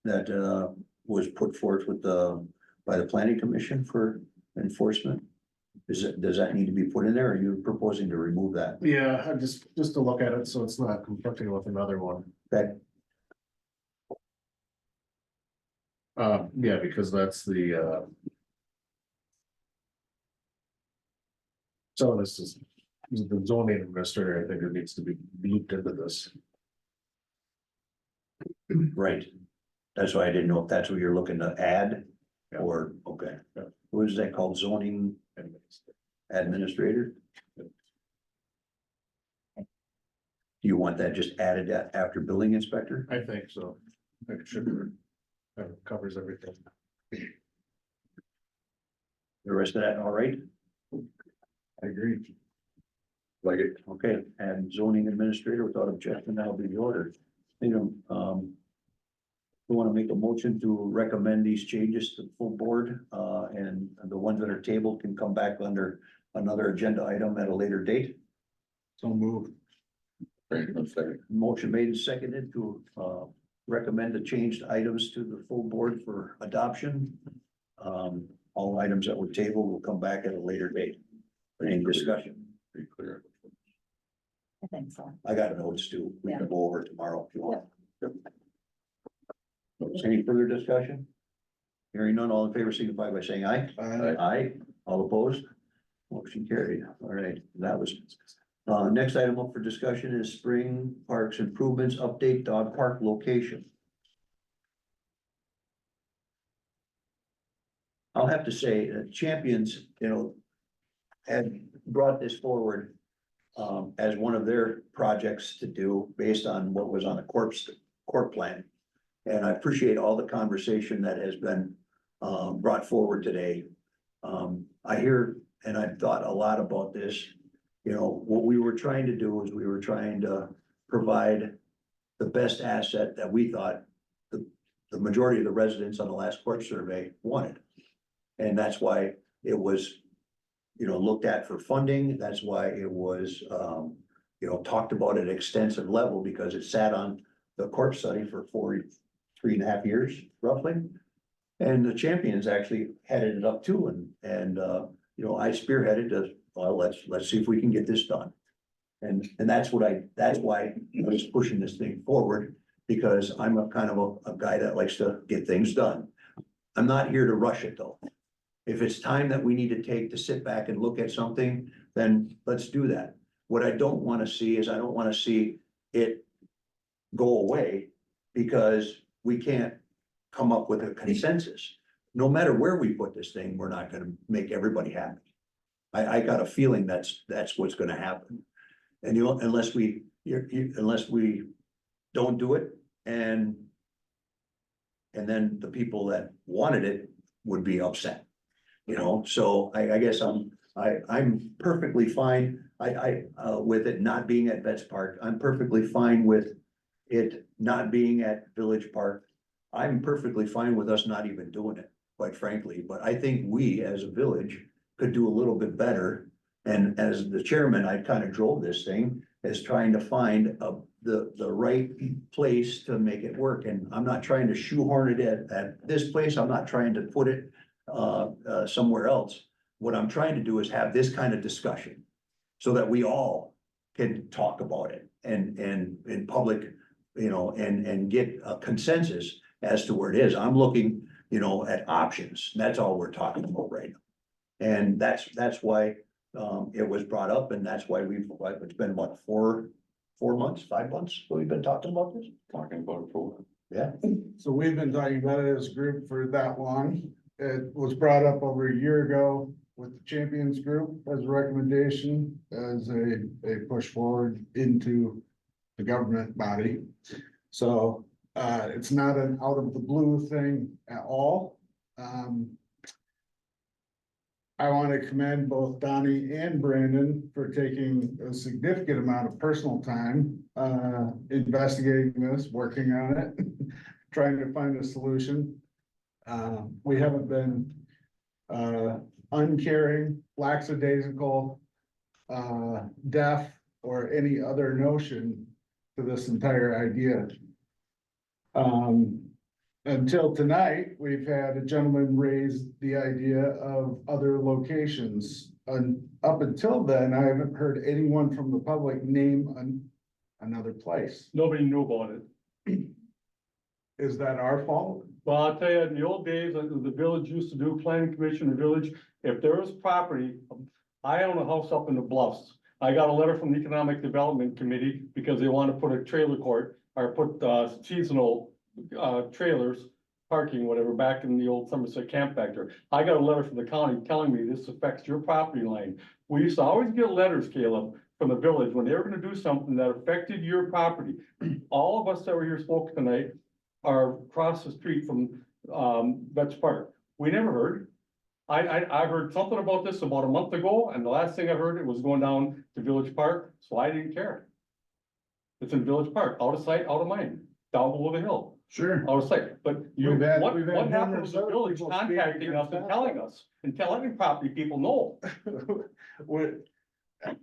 that was put forth with by the planning commission for enforcement? Does that need to be put in there, or are you proposing to remove that? Yeah, I just to look at it, so it's not conflicting with another one. Okay, Yeah, because that's the. So this is the zoning administrator, I think it needs to be looped into this. right. That's why I didn't know if that's what you're looking to add, Yeah. or, okay. Yeah. What is that called, zoning administrator? Do you want that just added after building inspector? I think so. I think it should be. That covers everything. The rest of that, all right? I agree. Like it. Okay, and zoning administrator without objection, that'll be the order. You know, we want to make a motion to recommend these changes to the full board, and the ones that are tabled can come back under another agenda item at a later date. So move. Right, one second. Motion made and seconded to, recommend the changed items to the full board for adoption. All items that were tabled will come back at a later date. Any discussion? Pretty clear. I think so. I got notes too. We can go over it tomorrow if you want. Yep. Any further discussion? Hearing none, all in favor signify by saying aye. Aye. All opposed? Motion carried. All right, that was. Next item up for discussion is Spring Parks Improvements Update Dog Park Location. I'll have to say that Champions, had brought this forward as one of their projects to do based on what was on the corp plan. And I appreciate all the conversation that has been brought forward today. I hear, and I've thought a lot about this, what we were trying to do is we were trying to provide the best asset that we thought the majority of the residents on the last corp survey wanted. And that's why it was, looked at for funding. That's why it was, talked about at extensive level, because it sat on the corp study for 3.5 years roughly. And the Champions actually headed it up too. And I spearheaded to, well, let's see if we can get this done. And that's why I was pushing this thing forward, because I'm a kind of a guy that likes to get things done. I'm not here to rush it though. If it's time that we need to take to sit back and look at something, then let's do that. What I don't want to see is I don't want to see it go away because we can't come up with a consensus. No matter where we put this thing, we're not going to make everybody happy. I got a feeling that's what's going to happen. And unless we don't do it, and and then the people that wanted it would be upset. You know, so I guess I'm perfectly fine, with it not being at Vets Park, I'm perfectly fine with it not being at Village Park. I'm perfectly fine with us not even doing it, quite frankly, but I think we as a village could do a little bit better. And as the chairman, I kind of drove this thing as trying to find the right place to make it work. And I'm not trying to shoehorn it at this place. I'm not trying to put it somewhere else. What I'm trying to do is have this kind of discussion so that we all can talk about it and in public, you know, and get a consensus as to where it is. I'm looking, you know, at options. That's all we're talking about right now. And that's why it was brought up, and that's why it's been what, 4 months, 5 months, that we've been talking about this? Talking about it for. Yeah. So we've been talking about it as a group for that long. It was brought up over a year ago with the Champions Group as a recommendation, as a push forward into the government body. So it's not an out of the blue thing at all. I want to commend both Donnie and Brandon for taking a significant amount of personal time investigating this, working on it, trying to find a solution. We haven't been uncaring, lackadaisical, deaf, or any other notion to this entire idea. Until tonight, we've had a gentleman raise the idea of other locations. And up until then, I haven't heard anyone from the public name another place. Nobody knew about it. Is that our fault? Well, I'll tell you, in the old days, the village used to do planning commission, the village, if there was property, I own a house up in the Bluffs. I got a letter from the Economic Development Committee because they want to put a trailer court or put seasonal trailers, parking, whatever, back in the old Somerset camp back there. I got a letter from the county telling me this affects your property line. We used to always get letters, Caleb, from the village when they were gonna do something that affected your property. All of us that were here spoke tonight are across the street from Vets Park. We never heard. I heard something about this about a month ago, and the last thing I heard, it was going down to Village Park, so I didn't care. It's in Village Park, out of sight, out of mind, down below the hill. Sure. I was like, but you, We've had what happened numerous with the other village people speak contacting us against and that. telling us, and letting property people know?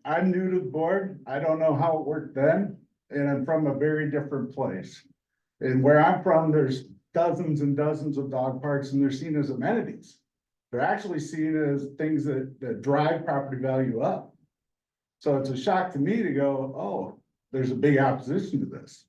I'm new to the board. I don't know how it worked then, and I'm from a very different place. And where I'm from, there's dozens and dozens of dog parks, and they're seen as amenities. They're actually seen as things that drive property value up. So it's a shock to me to go, oh, there's a big opposition to this.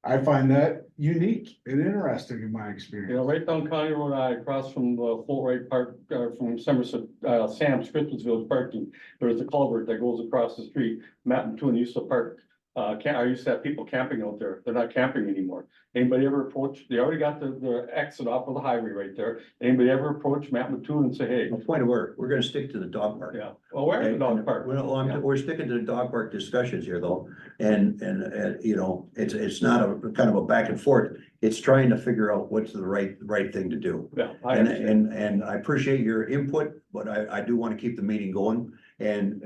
I find that unique and interesting in my You know, experience. right down County Road I, across from the Fulbright Park, from Somerset, Sam's Christmas Village parking, there's a culvert that goes across the street. Matt and Toon used to park, I used to have people camping out there. They're not camping anymore. Anybody ever approach, they already got the exit off of the highway right there. Anybody ever approach Matt Mattoon and say, hey, The point of work, we're gonna stick to the dog park. yeah, well, where's the dog park? We're sticking to the dog park discussions here though, and you know, it's not a kind of a back and forth. It's trying to figure out what's the right thing to do. Yeah, I And, understand. and I appreciate your input, but I do want to keep the meeting going and,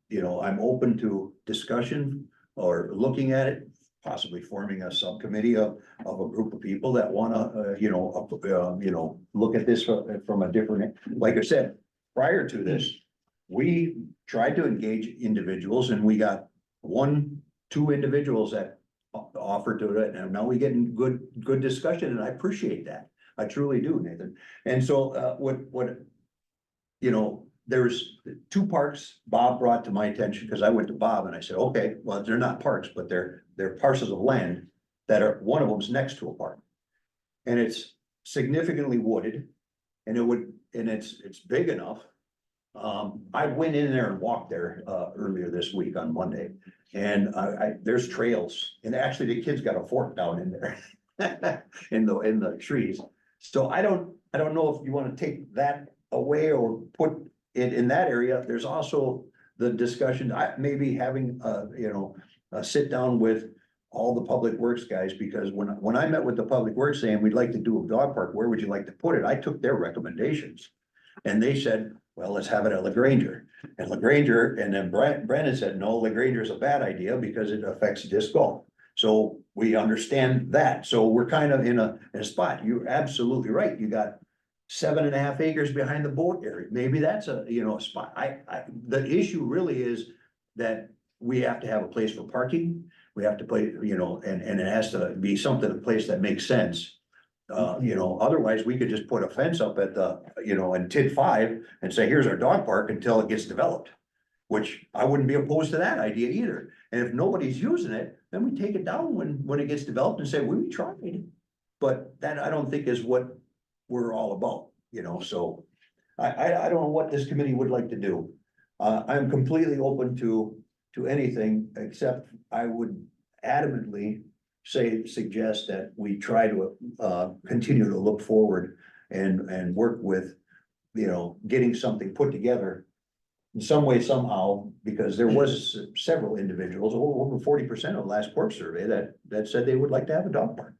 you know, I'm open to discussion or looking at it, possibly forming a subcommittee of a group of people that wanna, you know, look at this from a different, like I said, prior to this, we tried to engage individuals and we got 1-2 individuals that offered to it, and now we getting good discussion, and I appreciate that. I truly do, Nathan. And so, what, you know, there's 2 parks Bob brought to my attention, because I went to Bob and I said, okay, well, they're not parks, but they're parcels of land that are, one of them's next to a park. And it's significantly wooded, and it's big enough. I went in there and walked there, earlier this week on Monday, and there's trails, and actually the kids got a fork down in there. In the trees, so I don't know if you wanna take that away or put it in that area. There's also the discussion, maybe having, you know, a sit down with all the public works guys, because when I met with the public works saying, we'd like to do a dog park, where would you like to put it? I took their recommendations. And they said, well, let's have it at LaGranger. And LaGranger, and then Brandon said, no, LaGranger is a bad idea because it affects disc golf. So we understand that. So we're kind of in a spot. You're absolutely right. You got 7.5 acres behind the boat area. Maybe that's a, a spot. The issue really is that we have to have a place for parking. We have to play, and it has to be something, a place that makes sense. Otherwise we could just put a fence up at the, in TID 5 and say, here's our dog park until it gets developed. Which I wouldn't be opposed to that idea either. And if nobody's using it, then we take it down when it gets developed and say, well, we tried. But that I don't think is what we're all about, so I don't know what this committee would like to do. I'm completely open to anything, except I would adamantly suggest that we try to continue to look forward and work with, getting something put together in some way, somehow, because there was several individuals, over 40% of the last corp survey that said they would like to have a dog park.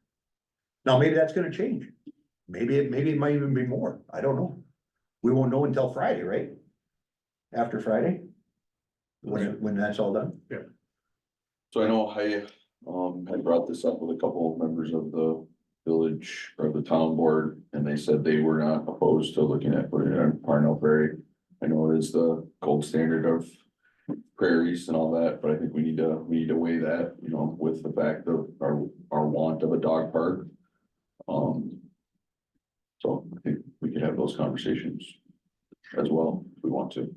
Now, maybe that's gonna change. Maybe it might even be more. I don't know. We won't know until Friday, right? After Friday? When that's all done? So I know I, had brought this up with a couple of members of the village or the town board, and they said they were not opposed to looking at putting it on Parnell Prairie. I know it is the gold standard of prairies and all that, but I think we need to weigh that, with the fact of our want of a dog park. So I think we could have those conversations as well, if we want to.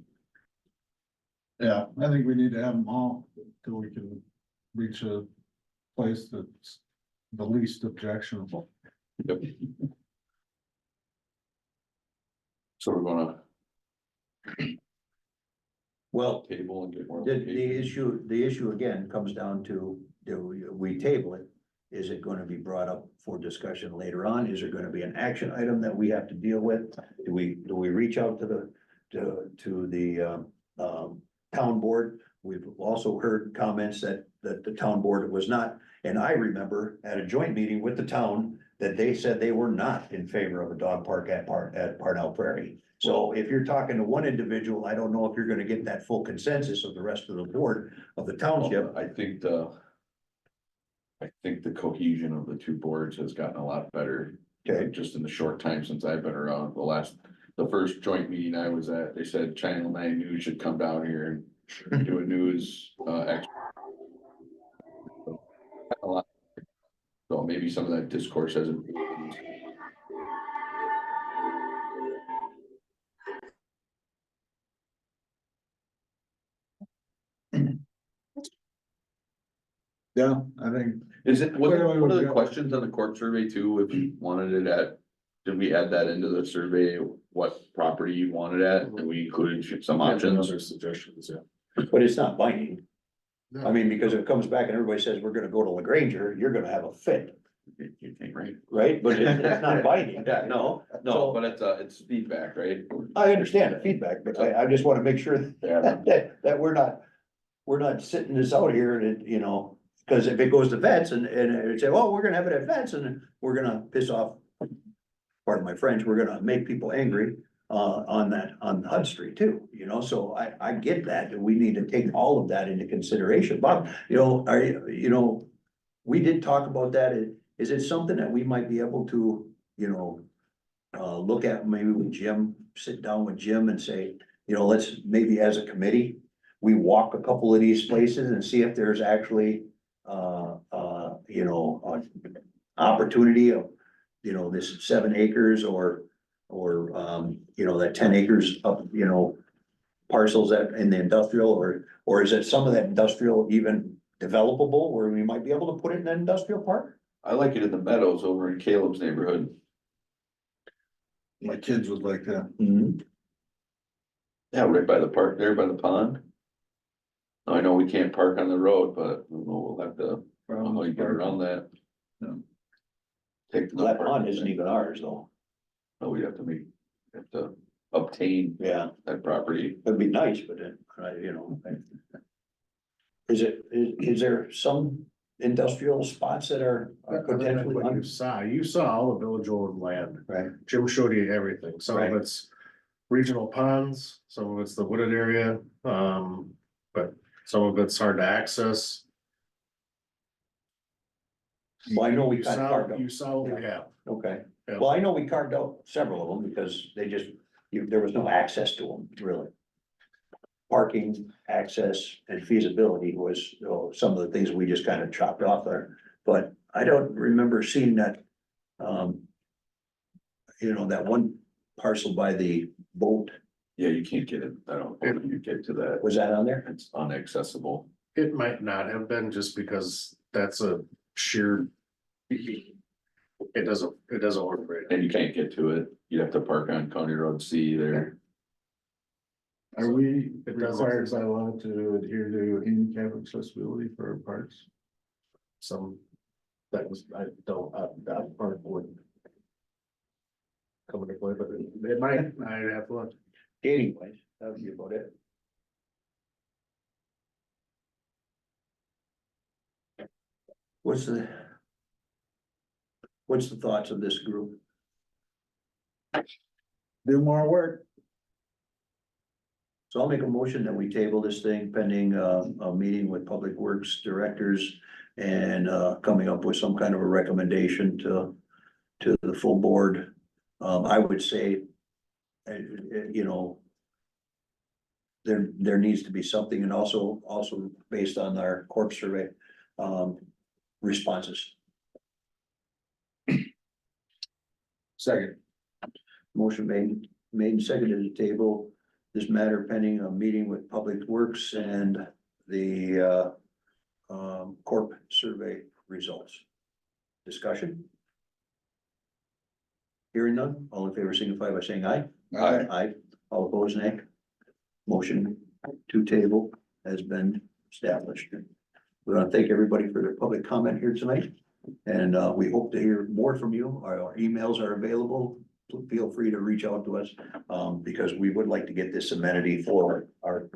Yeah, I think we need to have them all till we can reach a place that's the least objectionable. Yep. So we're gonna Well, table and get more. the issue again comes down to, do we table it? Is it gonna be brought up for discussion later on? Is there gonna be an action item that we have to deal with? Do we reach out to the town board? We've also heard comments that the town board was not, and I remember at a joint meeting with the town that they said they were not in favor of a dog park at Parnell Prairie. So if you're talking to one individual, I don't know if you're gonna get that full consensus of the rest of the board of the township. I think the cohesion of the two boards has gotten a lot better. Okay. Just in the short time since I've been around. The first joint meeting I was at, they said Channel 9 News should come down here and do a news, a lot. So maybe some of that discourse hasn't. Yeah, I think, Is it, Clearly, one of the yeah. questions on the court survey too, if you wanted it at, did we add that into the survey, what property you wanted at, and we included some options? Suggestions, yeah. But it's not binding. I mean, because if it comes back and everybody says we're gonna go to LaGranger, you're gonna have a fit, You think, right? right? But it's not binding. Yeah. No, No, but it's feedback, right? I understand the feedback, but I just wanna make sure Yeah. that we're not sitting this out here and, cause if it goes to vets and it say, oh, we're gonna have it at vets and we're gonna piss off. Pardon my French, we're gonna make people angry, on Hud Street too, so I get that, and we need to take all of that into consideration. Bob, we did talk about that. Is it something that we might be able to, look at maybe with Jim, sit down with Jim and say, let's maybe as a committee, we walk a couple of these places and see if there's actually, opportunity of, this 7 acres or, that 10 acres of, parcels that in the industrial, or is it some of that industrial even developable where we might be able to put it in an industrial park? I like it in the meadows over in Caleb's neighborhood. my kids would like that. Yeah, right by the park there, by the pond. I know we can't park on the road, but we'll have to, I don't know how you get around that. No. Take. That pond isn't even ours though. No, we have to obtain Yeah, that property. it'd be nice, but is there some industrial spots that are potentially, What you saw all the village owned land. right? Jim showed you everything. Some Right. of it's regional ponds, some of it's the wooded area, but some of it's hard to access. Well, I know we You kind of saw, carved out. you saw what we have. Okay, Yeah. well, I know we carved out several of them because they just, there was no access to them, really. Parking, access and feasibility was, some of the things we just kind of chopped off there, but I don't remember seeing that. That one parcel by the boat, Yeah, you can't get it, I don't think you get to that, was that on there? it's unaccessible. It might not have been just because that's a sheer. It doesn't work right. And you can't get to it, you'd have to park on County Road C there. Are we It doesn't- required by law to adhere to handicap accessibility for parks? Some, that was, I don't, that part would. Come into play, but it might, I'd have to look. Anyways, that would be about it. What's the thoughts of this group? Do more work. So I'll make a motion that we table this thing pending a meeting with Public Works directors and coming up with some kind of a recommendation to the full board. I would say, there needs to be something, and also based on our corp survey responses. Second. Motion made and seconded to table this matter pending a meeting with Public Works and the corp survey results. Discussion? Hearing none, all in favor signify by saying aye. Aye. Aye, all opposed, nay. Motion to table has been established. We want to thank everybody for their public comment here tonight. And we hope to hear more from you. Our emails are available. Feel free to reach out to us because we would like to get this amenity for our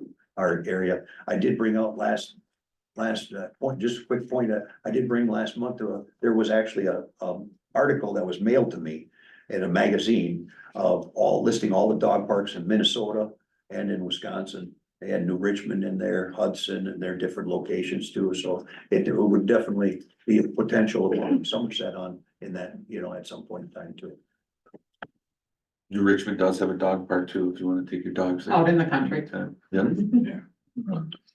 area. I did bring out last point, just a quick point. I did bring last month there was actually a article that was mailed to me in a magazine of listing all the dog parks in Minnesota and in Wisconsin. They had New Richmond in there, Hudson, and their different locations too. So it would definitely be a potential of Somerset in that, at some point in time too. New Richmond does have a dog park too, if you wanna take your dogs. there. Out in the country. Yeah.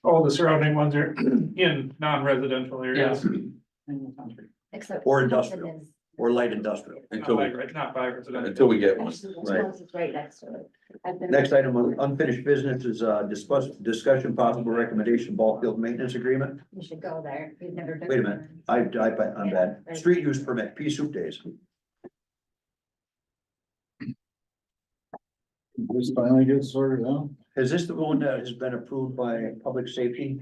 All the surrounding ones are in non-residential areas. In the country. Except. Or industrial. Or light industrial. Not by residential. Until we get one. Actually, the Right. Charles is right next to it. I've been- Next item on unfinished business is discussion possible recommendation ball field maintenance agreement. You should go there. You've never been. Wait a minute, I'm bad. Street use permit, pea soup days. This finally gets sorted out. Is this the one that has been approved by public safety?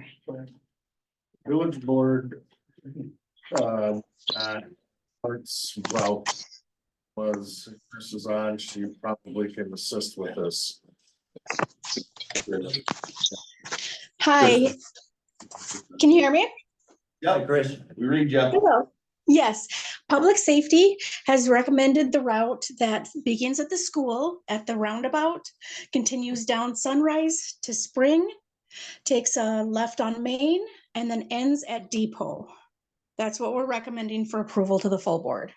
Village board. Parts, well. Was, Chris is on, she probably can assist with this. Hi, can you hear me? Yeah, Chris. We read you. Hello. Yes, Public Safety has recommended the route that begins at the school at the roundabout, continues down Sunrise to Spring, takes a left on Main, and then ends at Depot. That's what we're recommending for approval to the full board.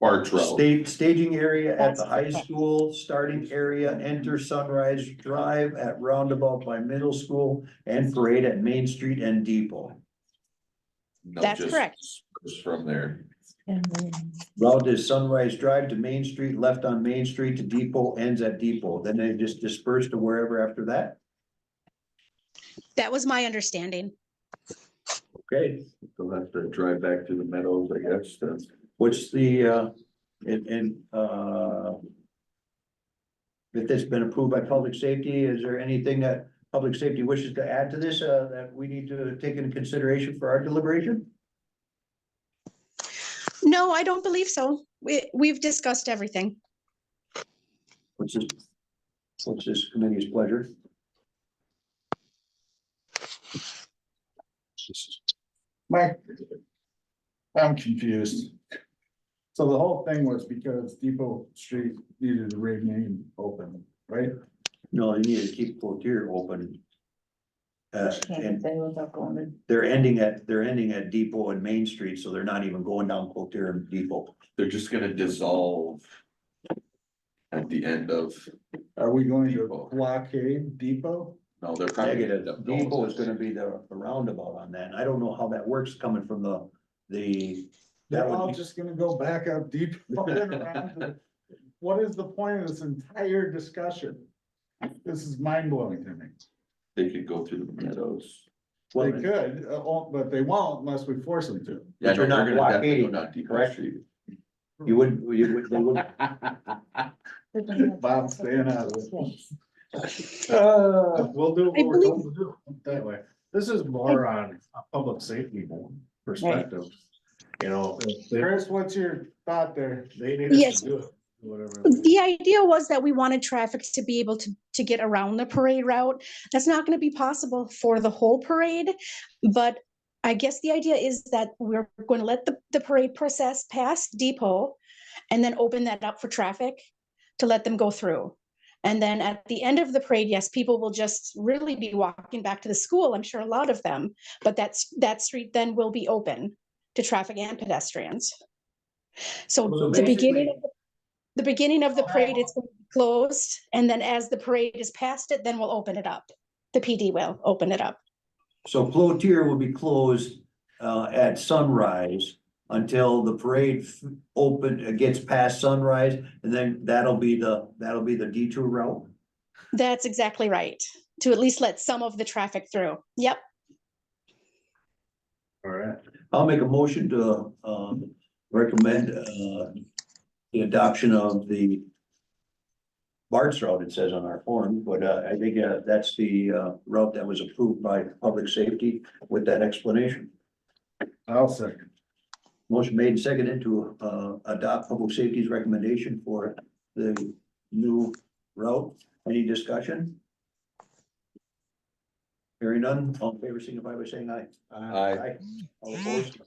Barge road. Staging area at the high That's- school, starting area, enter Sunrise Drive at roundabout by middle school and parade at Main Street and Depot. No, That's just- correct. Just from there. Route is Sunrise Drive to Main Street, left on Main Street to Depot, ends at Depot. Then they just disperse to wherever after that. That was my understanding. Okay, They'll have to drive back to the meadows, I guess, that's. what's the, if it's been approved by public safety, is there anything that public safety wishes to add to this, that we need to take into consideration for our deliberation? No, I don't believe so. We've discussed everything. What's this committee's pleasure? Mike, I'm confused. So the whole thing was because Depot Street needed to remain open, right? No, you need to keep Cloutier open. And say without going to. they're ending at Depot and Main Street, so they're not even going down Cloutier and Depot. They're just gonna dissolve. At the end of, Are we going to Depot. blockade Depot? no, they're probably. gonna end Negative, up going Depot is with- gonna be the roundabout on that, and I don't know how that works coming from the. They're That would all be- just gonna go back up Depot and around to- What is the point of this entire discussion? This is mind blowing to me. They could go through the meadows. They Well, could, but they won't unless we force them to. Yeah, But you're no, not they're gonna definitely go blockading, down Depot correct? Street. you wouldn't, they wouldn't, Bob, staying out of it. We'll do what I we're believe- told to do that way. This is more on a public safety perspective. You know, if Chris, what's your thought there? they need us Yes. to do it, whatever. The idea was that we wanted traffic to be able to get around the parade route. That's not gonna be possible for the whole parade, but I guess the idea is that we're going to let the parade process past Depot and then open that up for traffic to let them go through. And then at the end of the parade, yes, people will just really be walking back to the school, I'm sure a lot of them, but that street then will be open to traffic and pedestrians. So So the beginning basically- of the beginning of the parade, it's going to be closed, and then as the parade is past it, then we'll open it up. The PD will open it up. so Cloutier will be closed at sunrise until the parade gets past sunrise, and then that'll be the detour route. That's exactly right, to at least let some of the traffic through. Yep. All right. I'll make a motion to recommend the adoption of the BART's route, it says on our form, but I think that's the route that was approved by public safety with that explanation. I'll second. Motion made and seconded to adopt public safety's recommendation for the new route. Any discussion? Hearing none, all in favor, signify by saying aye. Aye. All opposed?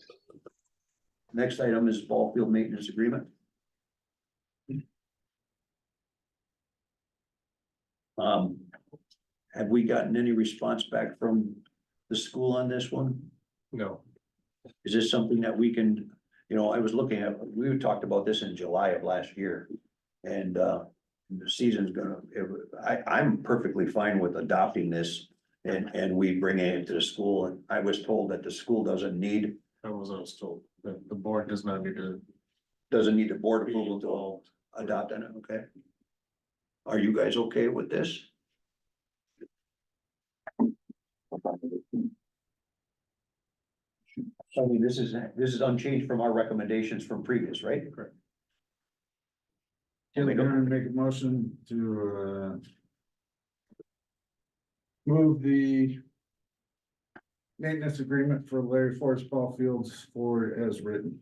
Next item is ball field maintenance agreement. Have we gotten any response back from the school on this one? No. Is this something that we can, I was looking at, we talked about this in July of last year. And the season's gonna, I'm perfectly fine with adopting this. And we bring it to the school, and I was told that the school doesn't need That was what I was told, that the board does not need to. the board approval to adopt it, okay? Are you guys okay with this? I mean, this is unchanged from our recommendations from previous, right? Correct. I'm gonna make a motion to move the maintenance agreement for Larry Forest Ball Fields forward as written.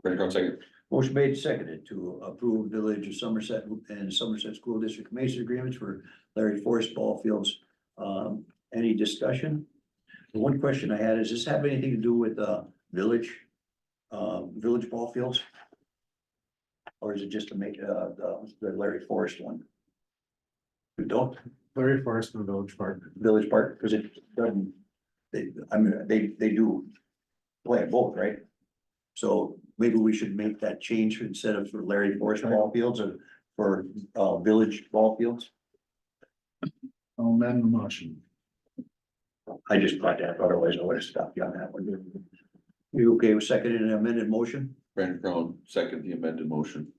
Brandon Crown second. Motion made, seconded to approve Village of Somerset and Somerset School District Mason agreements for Larry Forest Ball Fields. Any discussion? The one question I had is, does this have anything to do with village ball fields? Or is it just to make the Larry Forest one? We don't, Larry Forest and Village Park. Village Park, because it doesn't, they do play at both, right? So maybe we should make that change instead of for Larry Forest ball fields or for village ball fields. I'll amend the motion. I just thought that, otherwise I would have stopped you on that one. You okay with seconding an amended motion? Brandon Crown second the amended motion.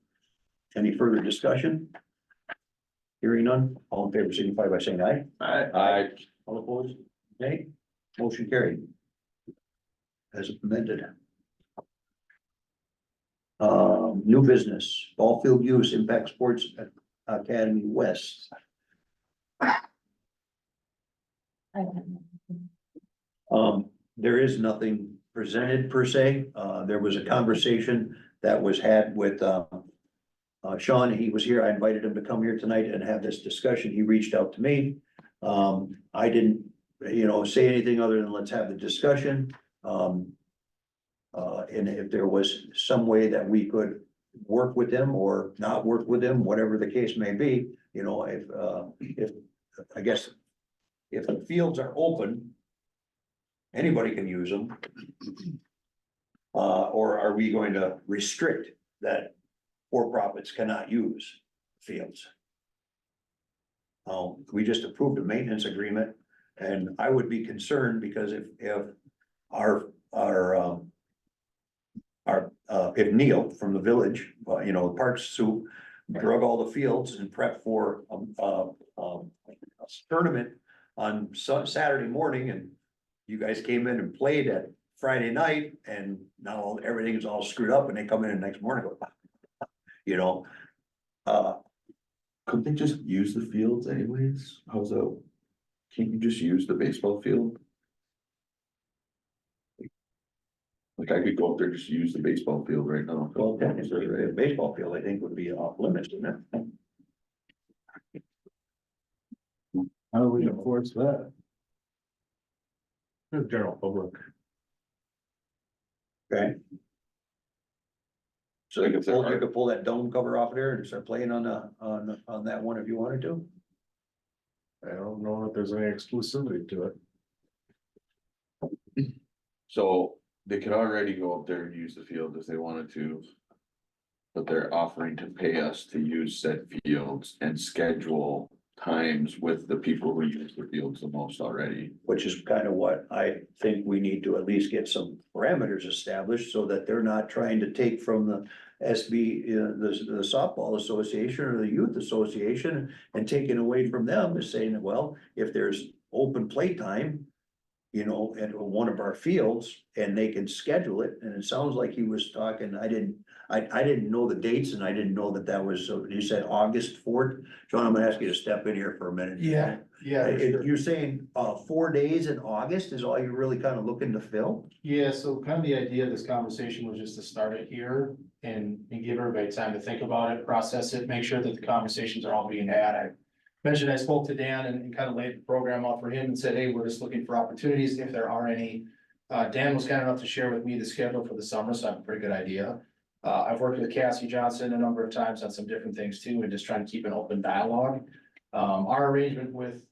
Any further discussion? Hearing none, all in favor signify by saying aye. Aye. All opposed, nay, motion carried. As amended. New business, ball field use, Impact Sports Academy West. There is nothing presented per se. There was a conversation that was had with Sean. He was here. I invited him to come here tonight and have this discussion. He reached out to me. I didn't, say anything other than let's have the discussion. And if there was some way that we could work with them or not work with them, whatever the case may be, you know, if, I guess, if the fields are open, anybody can use them. Or are we going to restrict that for-profits cannot use fields? We just approved a maintenance agreement, and I would be concerned because if if Neil from the village, you know, Parks Soup drug all the fields and prep for a tournament on Saturday morning, and you guys came in and played at Friday night, and now everything is all screwed up, and they come in the next morning, go, you know. Couldn't they just use the fields anyways? How's that? Can't you just use the baseball field? Like I could go up there, just use the baseball field right now. Well, technically, the baseball field, I think, would be off limits, wouldn't it? How do we enforce that? The general public. Okay. So you could pull that dome cover off there and start playing on that one if you wanted to. I don't know if there's any exclusivity to it. So they could already go up there and use the field if they wanted to. But they're offering to pay us to use said fields and schedule times with the people who use the fields the most already. Which is kind of what I think we need to at least get some parameters established so that they're not trying to take from the SB, the softball association or the youth association and taking away from them is saying, well, if there's open play time, you know, at one of our fields and they can schedule it. And it sounds like he was talking, I didn't know the dates and I didn't know that was, so you said August 4th. John, I'm gonna ask you to step in here for a minute. Yeah. You're saying, 4 days in August is all you're really kind of looking to fill? Yeah, so kind of the idea of this conversation was just to start it here and give everybody time to think about it, process it, make sure that the conversations are all being had. I mentioned I spoke to Dan and kind of laid the program out for him and said, hey, we're just looking for opportunities if there are any. Dan was kind enough to share with me the schedule for the summer, so I have a pretty good idea. I've worked with Cassie Johnson a number of times on some different things too, and just trying to keep an open dialogue. Our arrangement with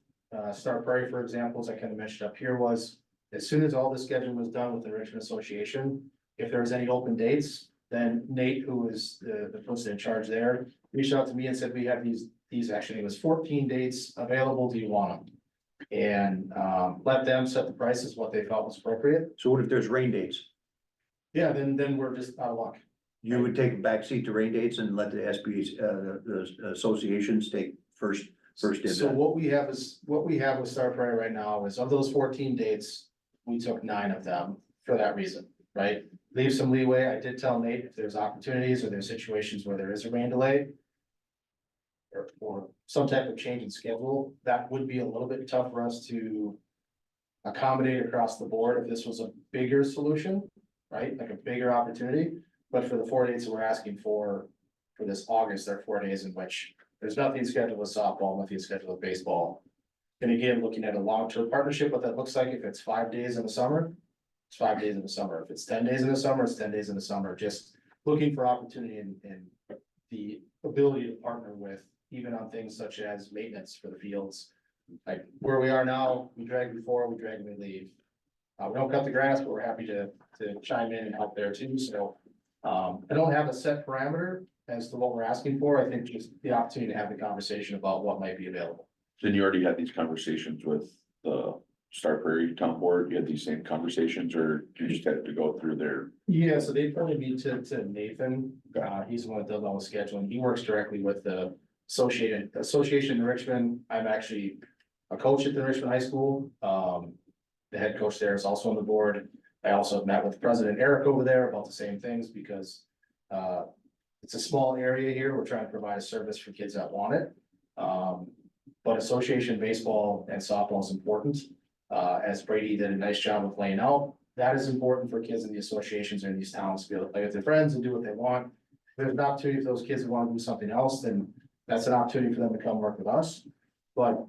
Star Prairie, for example, as I kind of mentioned up here, was as soon as all the scheduling was done with the Richmond Association, if there was any open dates, then Nate, who is the person in charge there, reached out to me and said, we have these actually, it was 14 dates available, do you want them? And let them set the prices, what they felt was appropriate. So what if there's rain dates? Yeah, then we're just out of luck. You would take a backseat to rain dates and let the SBs, the associations take first dibs. So what we have with Star Prairie right now is of those 14 dates, we took 9 of them for that reason, right? Leave some leeway. I did tell Nate if there's opportunities or there's situations where there is a rain delay. Or some type of change in schedule, that would be a little bit tough for us to accommodate across the board if this was a bigger solution, right? Like a bigger opportunity. But for the 4 days that we're asking for this August, there are 4 days in which there's nothing scheduled with softball, nothing scheduled with baseball. And again, looking at a long-term partnership, what that looks like, if it's 5 days in the summer, it's 5 days in the summer. If it's 10 days in the summer, it's 10 days in the summer. Just looking for opportunity and the ability to partner with, even on things such as maintenance for the fields. Like where we are now, we drag before, we drag when we leave. We don't cut the grass, but we're happy to chime in and help there too. So I don't have a set parameter as to what we're asking for. I think just the opportunity to have the conversation about what might be available. Then you already had these conversations with the Star Prairie Town Board, you had these same conversations, or you just had to go through their? Yeah, so they probably meet to Nathan. He's the one that does all the scheduling. He works directly with the association in Richmond. I'm actually a coach at the Richmond High School. The head coach there is also on the board. I also have met with President Eric over there about the same things because it's a small area here. We're trying to provide a service for kids that want it. But association baseball and softball is important. As Brady did a nice job of laying out, that is important for kids in the associations or in these towns to be able to play with their friends and do what they want. If there's an opportunity for those kids who want to do something else, then that's an opportunity for them to come work with us. But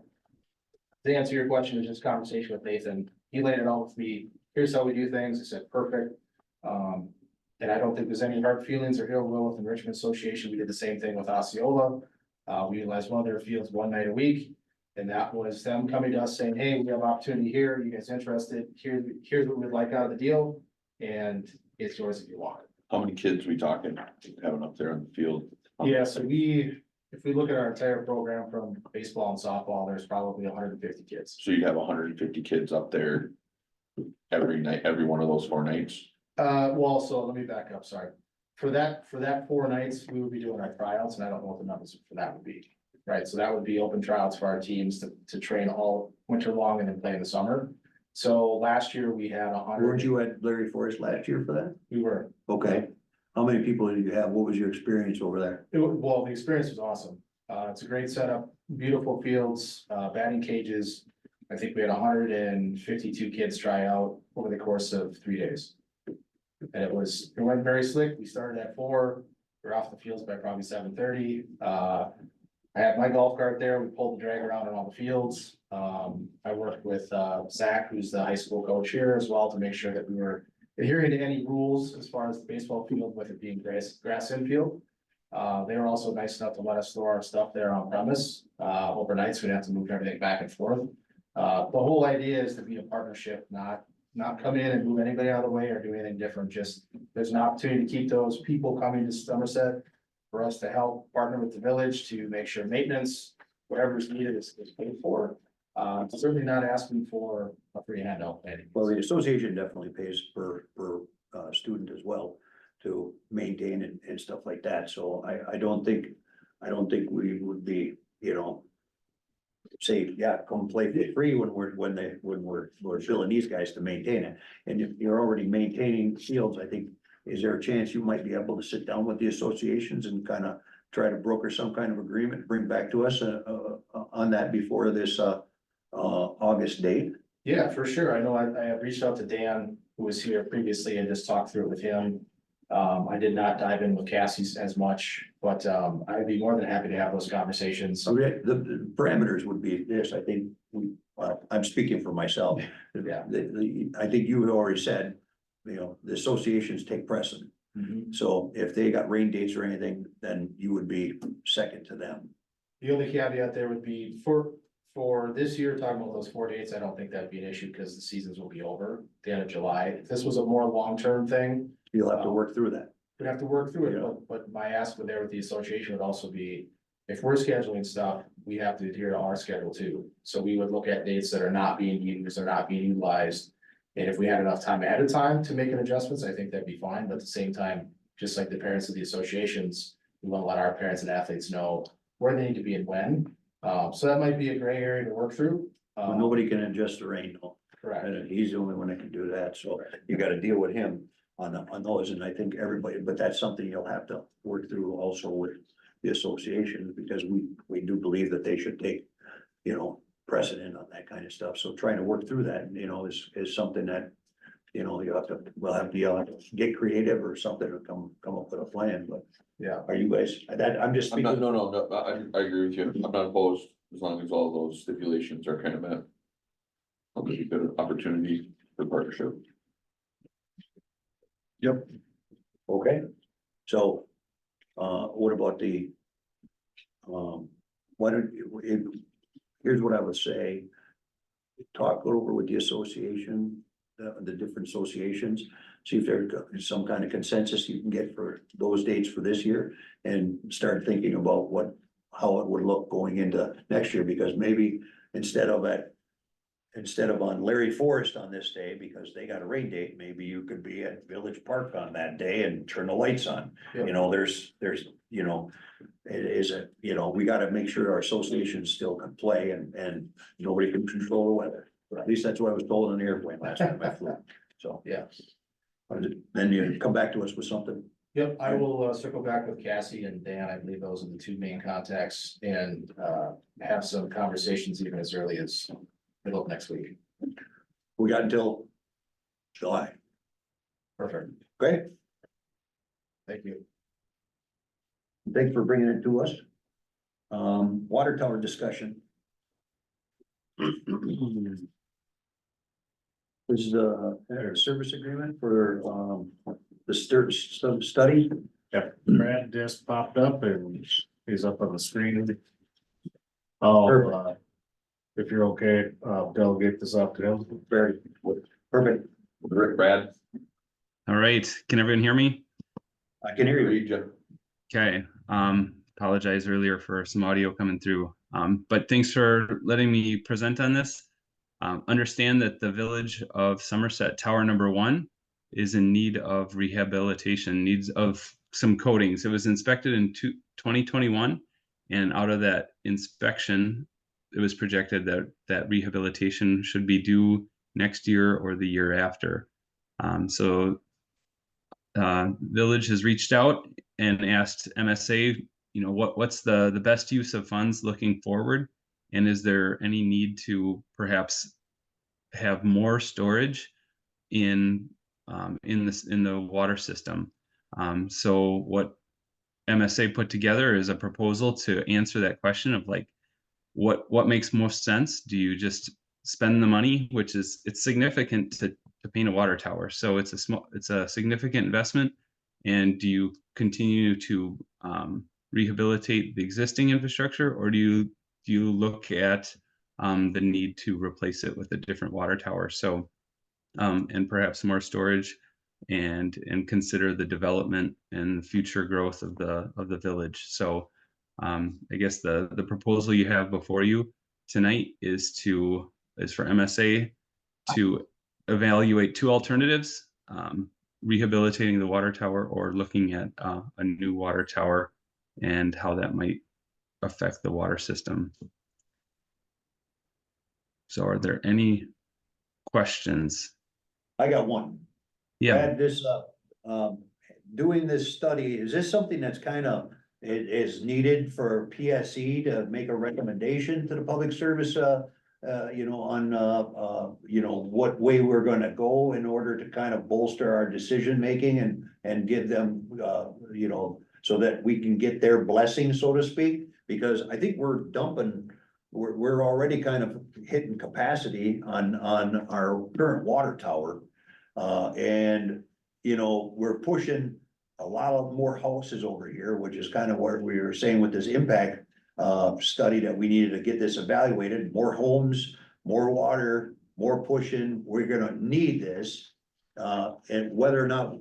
to answer your question, it's just conversation with Nathan. He laid it out with me. Here's how we do things. I said, perfect. And I don't think there's any hard feelings or ill will with the Richmond Association. We did the same thing with Osceola. We utilized one of their fields one night a week. And that was them coming to us saying, hey, we have opportunity here. You guys interested? Here's what we'd like out of the deal. And it's yours if you want it. How many kids we talking, having up there on the field? Yeah, so if we look at our entire program from baseball and softball, there's probably 150 kids. So you'd have 150 kids up there every night, every one of those 4 nights? Well, so let me back up, sorry. For that 4 nights, we would be doing our tryouts, and I don't know what the numbers for that would be. Right, so that would be open tryouts for our teams to train all winter long and then play in the summer. So last year we had 100. Weren't you at Larry Forest last year for that? We were, Okay. How many people did you have? What was your experience over there? well, the experience was awesome. It's a great setup, beautiful fields, batting cages. I think we had 152 kids try out over the course of 3 days. And it went very slick. We started at 4, we were off the fields by probably 7:30. I had my golf cart there. We pulled the drag around on all the fields. I worked with Zach, who's the high school coach here as well, to make sure that we were adhering to any rules as far as the baseball field, with it being grass infield. They were also nice enough to let us store our stuff there on premise. Overnight, so we didn't have to move everything back and forth. The whole idea is to be a partnership, not come in and move anybody out of the way or do anything different. Just, there's an opportunity to keep those people coming to Somerset for us to help partner with the village to make sure maintenance, whatever's needed is paid for. Certainly not asking for a free handout. Well, the association definitely pays per student as well to maintain and stuff like that. So I don't think we would be, say, yeah, come play for free when we're filling these guys to maintain it. And if you're already maintaining fields, I think, is there a chance you might be able to sit down with the associations and kind of try to broker some kind of agreement, bring back to us on that before this August date? Yeah, for sure. I know I have reached out to Dan, who was here previously, and just talked through it with him. I did not dive in with Cassie as much, but I'd be more than happy to have those conversations. So the parameters would be this, I think, I'm speaking for myself. Yeah. I think you had already said, the associations take precedent. Mhm. So if they got rain dates or anything, then you would be second to them. The only caveat there would be for this year, talking about those 4 dates, I don't think that'd be an issue because the seasons will be over at the end of July. If this was a more long-term thing, You'll have to work through that. we'd have to work through Yeah. it, but my ask with there with the association would also be, if we're scheduling stuff, we have to adhere to our schedule too. So we would look at dates that are not being used or not being utilized. And if we had enough time ahead of time to make an adjustments, I think that'd be fine, but at the same time, just like the parents of the associations, we want to let our parents and athletes know where they need to be and when. So that might be a gray area to work through. Well, nobody can adjust the rain, though. Correct. And he's the only one that can do that, so you gotta deal with him on those, and I think everybody, but that's something you'll have to work through also with the association, because we do believe that they should take, precedent on that kind of stuff, so trying to work through that, is something that, you'll have to get creative or something to come up with a plan, but Yeah. are you guys, I'm just I'm not, speaking. no, I agree with you. I'm not opposed as long as all those stipulations are kind of met. I'll give you a good opportunity for partnership. Okay, so, what about why don't here's what I would say. Talk over with the association, the different associations, see if there's some kind of consensus you can get for those dates for this year. And start thinking about how it would look going into next year, because maybe instead of on Larry Forest on this day, because they got a rain date, maybe you could be at Village Park on that day and turn the lights on. Yeah. We gotta make sure our associations still can play and nobody can control the weather. At least that's what I was told on the airplane last time I flew, so. Yeah. Then you come back to us with something. Yep, I will circle back with Cassie and Dan. I believe those are the two main contacts, and have some conversations even as early as middle of next week. We got until July, Perfect. okay? Thank you. Thanks for bringing it to us. Water tower discussion. This is a service agreement for, the study. Brad just popped up and he's up on the screen. Oh, if you're okay, delegate this up to him. Very perfect. Rick, Brad. All right, can everyone hear me? I can hear you. Read you. Okay, apologize earlier for some audio coming through. But thanks for letting me present on this. Understand that the village of Somerset Tower number 1 is in need of rehabilitation, needs of some coatings. It was inspected in 2021, and out of that inspection, it was projected that rehabilitation should be due next year or the year after. Village has reached out and asked MSA, you know, what's the best use of funds looking forward? And is there any need to perhaps have more storage in the water system? So what MSA put together is a proposal to answer that question of like, what makes most sense? Do you just spend the money, which is, it's significant to paint a water tower, so it's a significant investment, and do you continue to rehabilitate the existing infrastructure, or do you look at the need to replace it with a different water tower? So and perhaps more storage, and consider the development and future growth of the village. So I guess the proposal you have before you tonight is for MSA to evaluate 2 alternatives, rehabilitating the water tower or looking at a new water tower and how that might affect the water system. So are there any questions? I got one. Yeah. Brad, this, doing this study, is this something that's kind of, is needed for PSE to make a recommendation to the public service, you know, on, you know, what way we're gonna go in order to kind of bolster our decision-making and give them, you know, so that we can get their blessing, so to speak? Because I think we're already kind of hitting capacity on our current water tower. And, you know, we're pushing a lot of more houses over here, which is kind of what we were saying with this impact study, that we needed to get this evaluated. More homes, more water, more pushing. We're gonna need this. And whether or not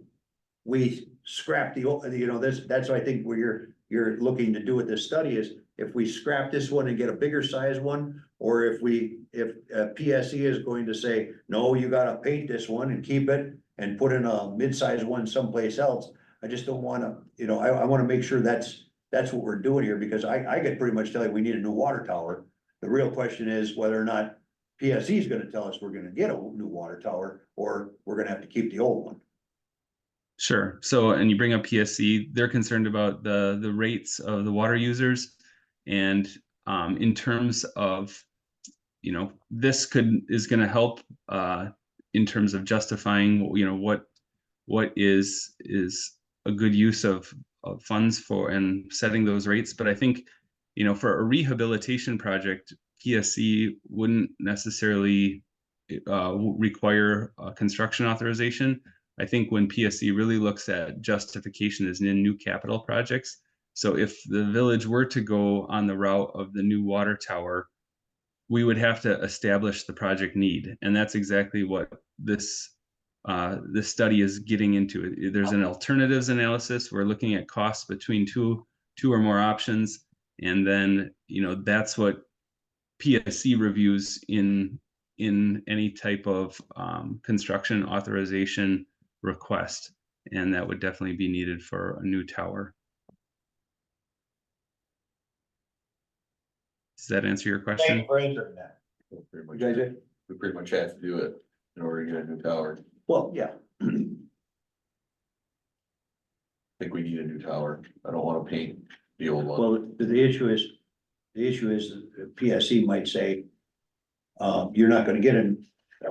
we scrap the, you know, that's what I think where you're looking to do with this study is, if we scrap this one and get a bigger size one, or if PSE is going to say, no, you gotta paint this one and keep it and put in a mid-size one someplace else. I just don't wanna, you know, I wanna make sure that's what we're doing here, because I could pretty much tell you we need a new water tower. The real question is whether or not PSE is gonna tell us we're gonna get a new water tower, or we're gonna have to keep the old one. Sure. So, and you bring up PSE, they're concerned about the rates of the water users. And in terms of, you know, this is going to help in terms of justifying, you know, what is a good use of funds for and setting those rates. But I think, you know, for a rehabilitation project, PSE wouldn't necessarily require a construction authorization. I think when PSE really looks at justification is in new capital projects. So if the village were to go on the route of the new water tower, we would have to establish the project need. And that's exactly what this study is getting into. There's an alternatives analysis. We're looking at costs between two or more options. And then, you know, that's what PSE reviews in any type of construction authorization request. And that would definitely be needed for a new tower. Does that answer your question? Thank you for answering that. We You pretty much have to do it in order to get a new tower. Well, yeah. I think we need a new tower. I don't wanna paint the old one. Well, the issue is PSE might say, you're not gonna get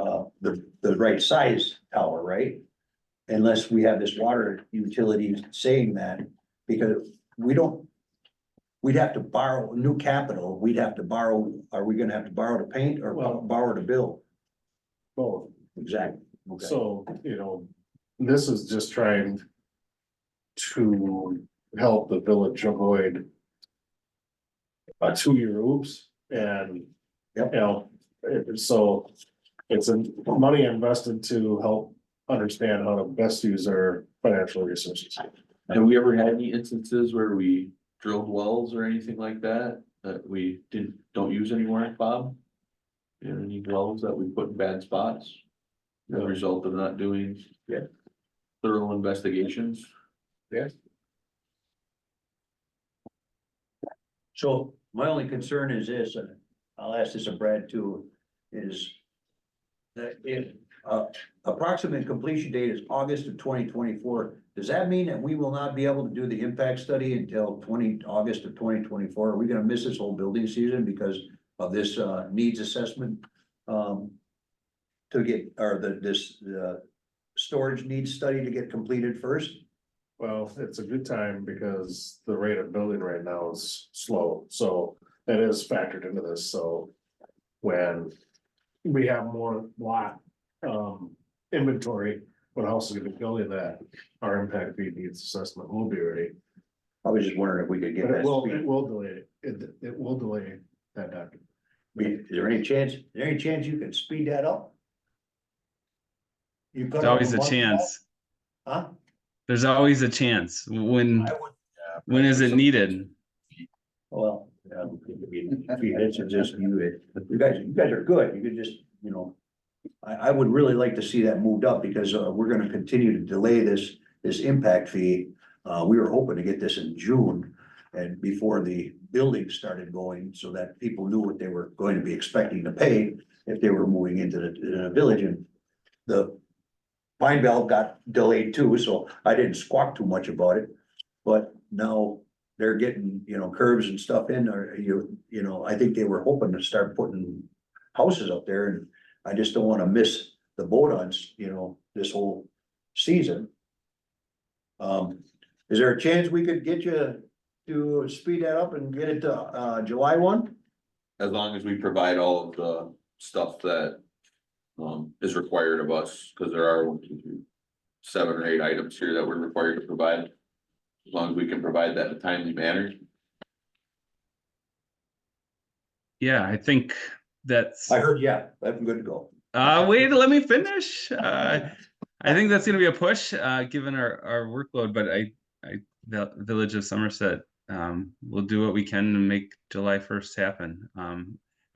the right size tower, right? Unless we have this water utility saying that, because we'd have to borrow new capital, we'd have to borrow, are we gonna have to borrow to paint or Well- borrow to build? Both. exactly. Okay. So, this is just trying to help the village avoid a 2-year oops and, Yep. so it's a money invested to help understand how to best use our financial resources. Have we ever had any instances where we drilled wells or anything like that, that we don't use anymore, Bob? Any wells that we put in bad spots? As a result of not doing thorough investigations? So my only concern is this, and I'll ask this of Brad too, is that if approximate completion date is August of 2024, does that mean that we will not be able to do the impact study until August of 2024? Are we gonna miss this whole building season because of this needs assessment? To get, or the storage needs study to get completed first? Well, it's a good time because the rate of building right now is slow, so that is factored into this, so. When we have more lot, inventory, when houses are building that, our impact fee needs assessment will be ready. I was just wondering if we could get But that. it will speed. delay, it will delay that document. Is there any chance you can speed that up? You There's always a chance. Huh? There's always a chance. When I would, when is it needed? well, it's just you guys are good, you could just, I would really like to see that moved up because we're gonna continue to delay this impact fee. We were hoping to get this in June and before the building started going, so that people knew what they were going to be expecting to pay if they were moving into the village. And the Pine Belt got delayed too, so I didn't squawk too much about it. But now they're getting, curbs and stuff in, or I think they were hoping to start putting houses up there, and I just don't wanna miss the boat on, this whole season. Is there a chance we could get you to speed that up and get it to, July 1? As long as we provide all of the stuff that is required of us, because there are 7 or 8 items here that we're required to provide. As long as we can provide that in a timely manner. Yeah, I think that's. I heard, yeah, I'm good to go. Wait, let me finish. I think that's gonna be a push, given our workload, but the Village of Somerset, will do what we can to make July 1st happen.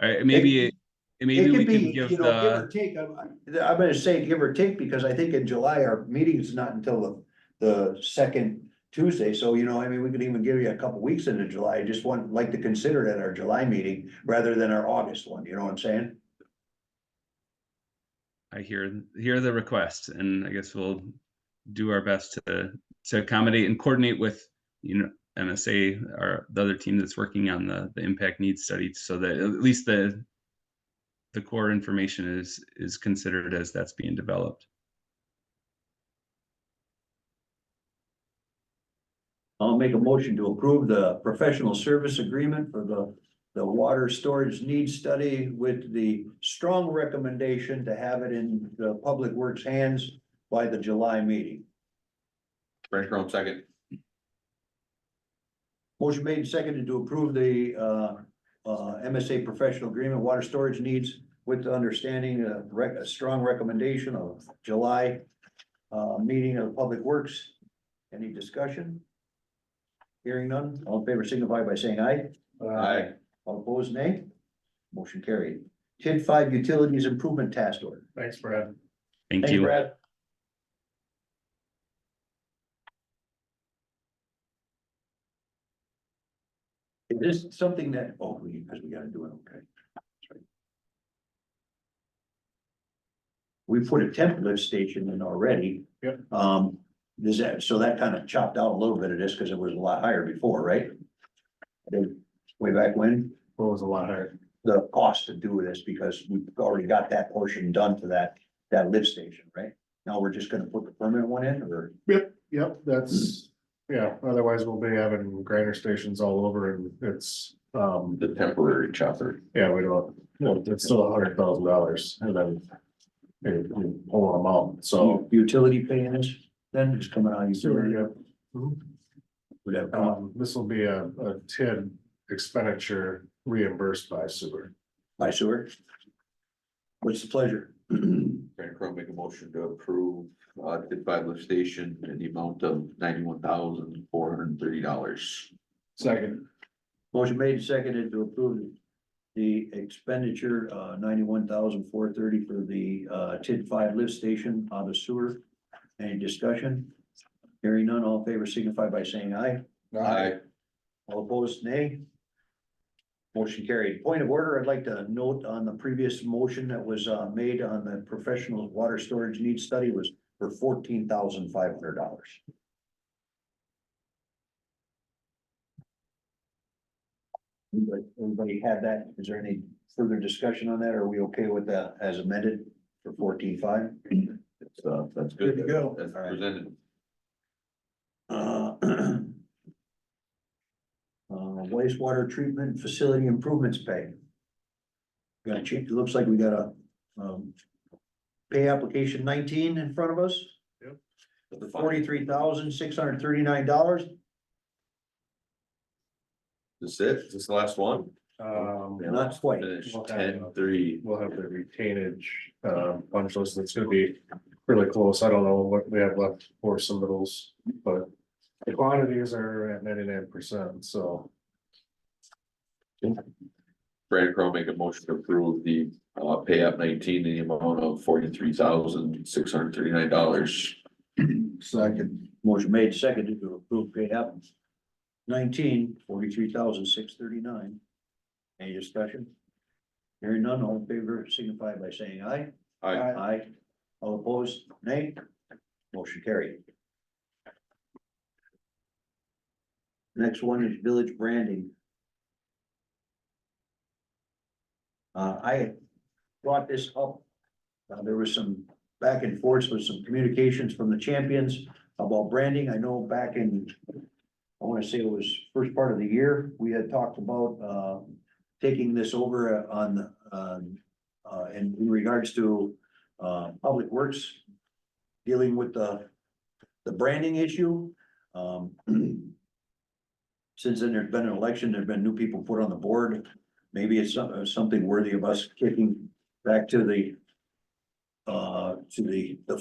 Maybe we can give Give or the, take, I'm gonna say give or take, because I think in July, our meeting is not until the second Tuesday, so we could even give you a couple weeks into July. I just like to consider it at our July meeting rather than our August one, you know what I'm saying? I hear the request, and I guess we'll do our best to accommodate and coordinate with, MSA, or the other team that's working on the impact needs study, so that at least the core information is considered as that's being developed. I'll make a motion to approve the professional service agreement for the water storage needs study with the strong recommendation to have it in the Public Works hands by the July meeting. Frank Rome, second. Motion made and seconded to approve the MSA professional agreement, water storage needs with the understanding, a strong recommendation of July meeting of the Public Works. Any discussion? Hearing none, all in favor signify by saying aye. Aye. All opposed, nay. Motion carried. TID 5 Utilities Improvement Task Order. Thanks, Brad. Thank Thanks, you. Brad. Is this something that, because we gotta do it, okay. That's right. We put a temp lift station in already. Yep. So that kind of chopped out a little bit of this because it was a lot higher before, right? Way back when, What was a lot higher? the cost to do this, because we've already got that portion done to that lift station, right? Now we're just gonna put the permanent one in, or? Yep, that's, otherwise we'll be having grinder stations all over, and it's, The temporary chopper. we don't, it's still $100,000, and then and pull them out, so. Utility paying this, then it's coming out. of Sewer, utility. yeah. Would have come out This will be a TID expenditure reimbursed by sewer. by sewer. What's the pleasure? Brandon Crowe make a motion to approve, the five lift station in the amount of $91,430. Second. Motion made and seconded to approve the expenditure, 91,430 for the, TID 5 lift station on the sewer. Any discussion? Hearing none, all in favor signify by saying aye. Aye. All opposed, nay. Motion carried. Point of order, I'd like to note on the previous motion that was made on the professional water storage needs study was for $14,500. Everybody had that? Is there any further discussion on that? Are we okay with that as amended for 14,500? That's good. Good to go. That's All right. presented. Wastewater treatment facility improvements pay. Got a check, it looks like we got a, pay application 19 in front of us. Yep. $43,639. This it? Is this the last one? Not quite. Finish We'll have 10-3. We'll have the retainage, punch list, it's gonna be really close, I don't know what we have left for submittals, but the quantities are at 99%, so. Brandon Crowe make a motion to approve the, pay app 19 in the amount of $43,639. Second. Motion made, seconded to approve pay app 19, $43,639. Any discussion? Hearing none, all in favor signify by saying aye. Aye. Aye. All opposed, nay. Motion carried. Next one is village branding. I brought this up. There was some back and forth with some communications from the champions about branding. I know back in, I want to say it was first part of the year, we had talked about, taking this over on, in regards to, Public Works, dealing with the branding issue. Since then, there's been an election, there've been new people put on the board. Maybe it's something worthy of us kicking back to the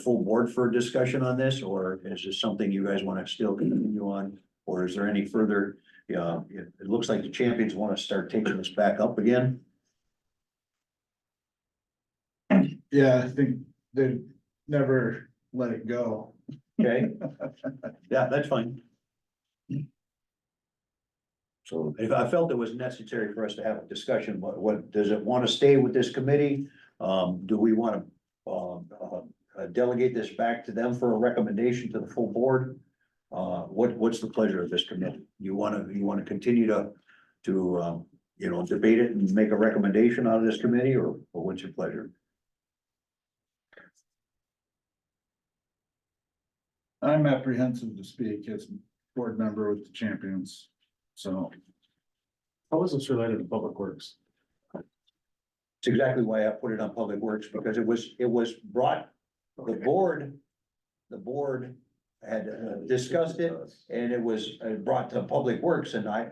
full board for a discussion on this, or is this something you guys want to still continue on? Or is there any further, it looks like the champions want to start taking this back up again. Yeah, I think they never let it go. Okay. Yeah, that's fine. So I felt it was necessary for us to have a discussion, but what, does it want to stay with this committee? Do we want to, delegate this back to them for a recommendation to the full board? What's the pleasure of this committee? You want to continue to, debate it and make a recommendation out of this committee, or what's your pleasure? I'm apprehensive to speak as board member with the champions, so. How is this related to Public Works? It's exactly why I put it on Public Works, because it was brought, the board had discussed it, and it was brought to Public Works, and I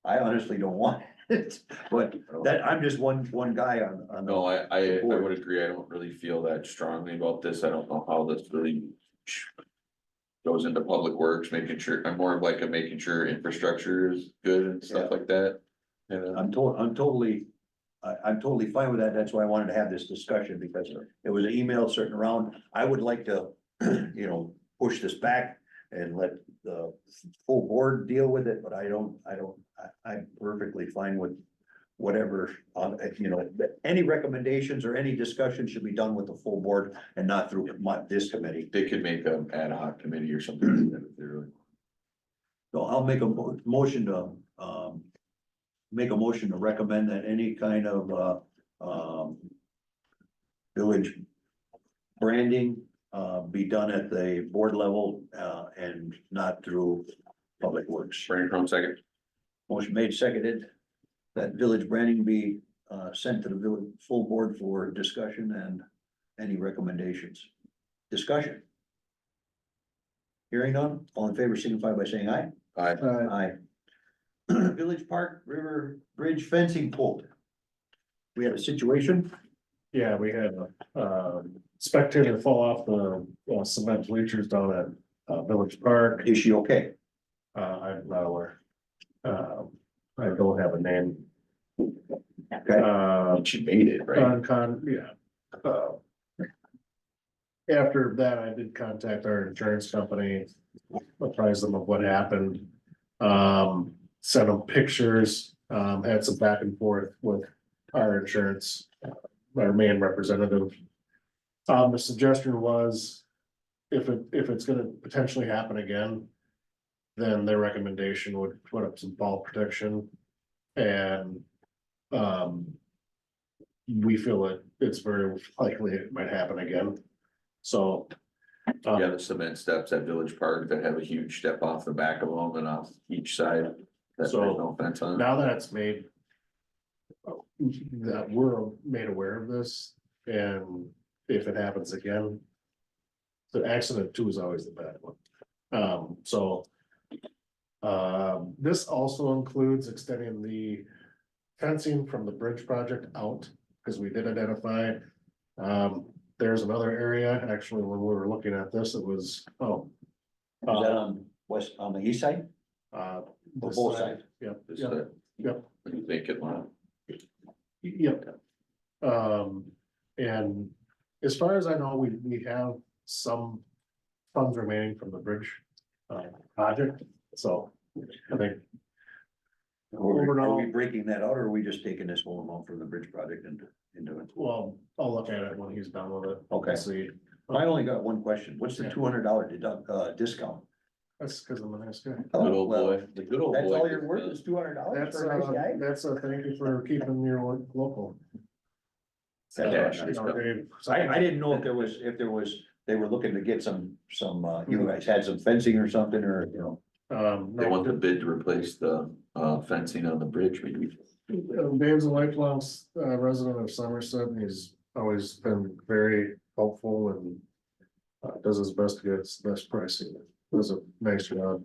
honestly don't want it, but that, I'm just one guy on. no, I would agree. I don't really feel that strongly about this. I don't know how this really goes into Public Works, making sure, I'm more of like a making sure infrastructure is good and stuff like that. And I'm totally fine with that. That's why I wanted to have this discussion, because it was an email certain around. I would like to, push this back and let the full board deal with it, but I'm perfectly fine with whatever, any recommendations or any discussion should be done with the full board and not through this committee. they could make an ad hoc committee or something like that if they really. So I'll make a motion to, recommend that any kind of, village branding, be done at the board level, and not through Public Works. Brandon Crowe, second. Motion made, seconded, that village branding be, sent to the village full board for discussion and Any recommendations? Discussion? Hearing none, all in favor signify by saying aye. I, Aye. Village Park River Bridge fencing pulled. We have a situation. Yeah, we had a spectator fall off the cement bleachers down at Village Park. Is she okay? I'm not aware. I don't have a name. Okay. she made it, right? Yeah. After that, I did contact our insurance company, apprise them of what happened. Sent them pictures, had some back and forth with our insurance, our main representative. The suggestion was, if it's gonna potentially happen again, then their recommendation would put up some fall protection. And, we feel that it's very likely it might happen again. So. Yeah, the cement steps at Village Park that have a huge step off the back of them and off each side. That's So, no fence on. Now that it's made. That we're made aware of this, and if it happens again. The accident too is always the bad one. So. This also includes extending the fencing from the bridge project out, because we did identify. There's another area, actually, when we were looking at this, it was, Is that on west, on the east side? This both side. sides? Yep, This yep, side. yep. What do you think it might? Yep. And as far as I know, we have some funds remaining from the bridge project, so I think. Are we breaking that out, or are we just taking this whole amount from the bridge project into it? Well, I'll look at it when he's done with it. Okay. See, I only got one question. What's the $200 discount? that's because I'm a nice guy. Good old boy, the good old boy. That's all you're worth is $200 That's for a nice guy? that's a thank you for keeping your local. Cash You know, discount. Dave, I didn't know if there was, they were looking to get some, you guys had some fencing or something, or, you know. They want the bid to replace the fencing on the bridge, maybe. Dave's a lifelong resident of Somerset, and he's always been very helpful and does his best to get us the best pricing. Does a nice job.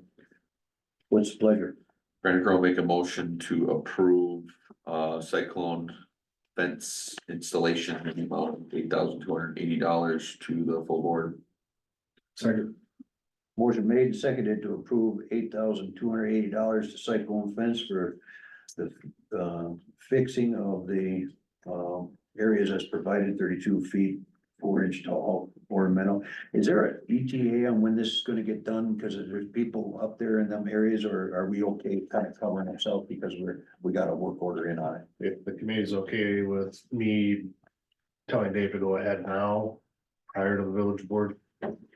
What's the pleasure? Brandon Crowe make a motion to approve cyclone fence installation in the amount of $8,280 to the full board. Second. Motion made and seconded to approve $8,280 to Cyclone Fence for the fixing of the areas as provided, 32 feet, 4-inch tall ornamental. Is there an ETA on when this is gonna get done? Because there's people up there in them areas, or are we okay kind of covering ourselves because we got a work order in on it? If the committee's okay with me telling Dave to go ahead now, prior to the village board